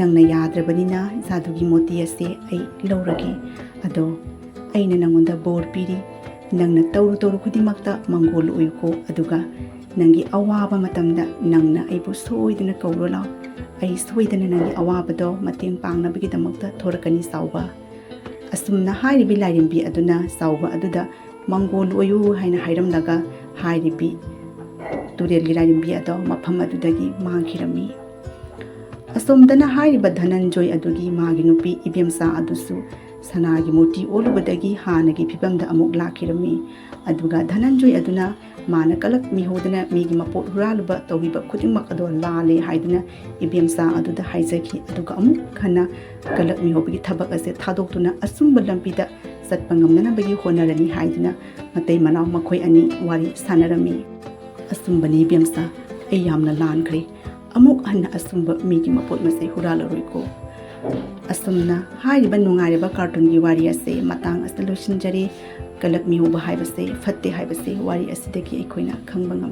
ꯅꯪꯅ ꯌꯥꯗ꯭ꯔꯕꯅꯤꯅ ꯖꯥꯗꯨꯒꯤ ꯃꯣꯇꯤ ꯑꯁꯦ ꯑꯩ ꯂꯧꯔꯒꯦ ꯑꯗꯣ ꯑꯩꯅ ꯅꯪꯉꯣꯟꯗ ꯕꯣꯔ ꯄꯤꯔꯤ ꯅꯪꯅ ꯇꯧꯔꯨ ꯈꯨꯗꯤꯡꯃꯛꯇ ꯃꯪꯒꯣꯜ ꯑꯣꯏꯌꯨꯀꯣ ꯑꯗꯨꯒ ꯅꯪꯒꯤ ꯑꯋꯥꯕ ꯃꯇꯝꯗ ꯅꯪꯅ ꯑꯩꯕꯨ ꯁꯣꯏꯗꯅ ꯀꯧꯔꯣ ꯂꯥꯎ ꯑꯩ ꯁꯣꯏꯗꯅ ꯅꯪꯒꯤ ꯑꯋꯥꯕꯗꯣ ꯃꯇꯦꯡ ꯄꯥꯡꯅꯕꯒꯤꯗꯃꯛꯇ ꯊꯣꯔꯛꯀꯅꯤ ꯆꯥꯎꯕ ꯑꯁꯨꯝꯅ ꯍꯥꯏꯔꯤꯕꯤ ꯂꯥꯏꯔꯦꯝꯕꯤ ꯑꯗꯨꯅ ꯆꯥꯎꯕ ꯑꯗꯨꯗ ꯃꯪꯒꯣꯜ ꯑꯣꯏꯌꯨ ꯍꯥꯏꯅ ꯍꯥꯏꯔꯝꯂꯒ ꯍꯥꯏꯔꯤꯕꯤ ꯇꯨꯔꯦꯜꯒꯤ ꯂꯥꯏꯔꯦꯝꯕꯤ ꯑꯗꯣ ꯃꯐꯝ ꯑꯗꯨꯗꯒꯤ ꯃꯥꯡꯈꯤꯔꯝꯃꯤ ꯑꯁꯣꯝꯗꯅ ꯍꯥꯏꯔꯤꯕ ꯙꯅꯟꯖꯣꯏ ꯑꯗꯨꯒꯤ ꯃꯥꯒꯤ ꯅꯨꯄꯤ ꯏꯕꯦꯝꯆꯥ ꯑꯗꯨꯁꯨ ꯁꯅꯥꯒꯤ ꯃꯨꯔꯇꯤ ꯑꯣꯜꯂꯨꯕꯗꯒꯤ ꯍꯥꯟꯅꯒꯤ ꯐꯤꯕꯝꯗ ꯑꯃꯨꯛ ꯂꯥꯛꯈꯤꯔꯝꯃꯤ ꯑꯗꯨꯒ ꯙꯅꯟꯖꯣꯏ ꯑꯗꯨꯅ ꯃꯥꯅ ꯀꯂꯛ ꯃꯤꯍꯧꯗꯅ ꯃꯤꯒꯤ ꯃꯄꯣꯠ ꯍꯨꯔꯥꯜꯂꯨꯕ ꯇꯧꯕꯤꯕ ꯈꯨꯗꯤꯡꯃꯛ ꯑꯗꯣ ꯂꯥꯜꯂꯦ ꯍꯥꯏꯗꯨꯅ ꯏꯕꯦꯝꯆꯥ ꯑꯗꯨꯗ ꯍꯥꯏꯖꯈꯤ ꯑꯗꯨꯒ ꯑꯃꯨꯛ ꯍꯟꯅ ꯀꯂꯛ ꯃꯤꯍꯧꯕꯒꯤ ꯊꯕꯛ ꯑꯁꯦ ꯊꯥꯗꯣꯛꯇꯨꯅ ꯑꯆꯨꯝꯕ ꯂꯝꯕꯤꯗ ꯆꯠꯄ ꯉꯝꯅꯅꯕꯒꯤ ꯍꯣꯠꯅꯔꯅꯤ ꯍꯥꯏꯗꯨꯅ ꯃꯇꯩ ꯃꯅꯥꯎ ꯃꯈꯣꯏ ꯑꯅꯤ ꯋꯥꯔꯤ ꯁꯥꯟꯅꯔꯝꯃꯤ ꯑꯆꯨꯝꯕꯅꯤ ꯏꯕꯦꯝꯆꯥ ꯑꯩ ꯌꯥꯝꯅ ꯂꯥꯟꯈ꯭ꯔꯦ ꯑꯃꯨꯛ ꯍꯟꯅ ꯑꯆꯨꯝꯕ ꯃꯤꯒꯤ ꯃꯄꯣꯠ ꯃꯆꯩ ꯍꯨꯔꯥꯜꯂꯔꯣꯏꯀꯣ ꯑꯁꯨꯝꯅ ꯍꯥꯏꯔꯤꯕ ꯅꯨꯡꯉꯥꯏꯔꯕ ꯀꯥꯔꯇꯨꯟꯒꯤ ꯋꯥꯔꯤ ꯑꯁꯦ ꯃꯇꯥꯡ ꯑꯁꯤꯗ ꯂꯣꯏꯁꯤꯟꯖꯔꯦ ꯀꯂꯛ ꯃꯤꯍꯧꯕ ꯍꯥꯏꯕꯁꯦ ꯐꯠꯇꯦ ꯍꯥꯏꯕꯁꯦ ꯋꯥꯔꯤ ꯑꯁꯤꯗꯒꯤ ꯑꯩꯈꯣꯏꯅ ꯈꯪꯕ ꯉꯝꯃꯤ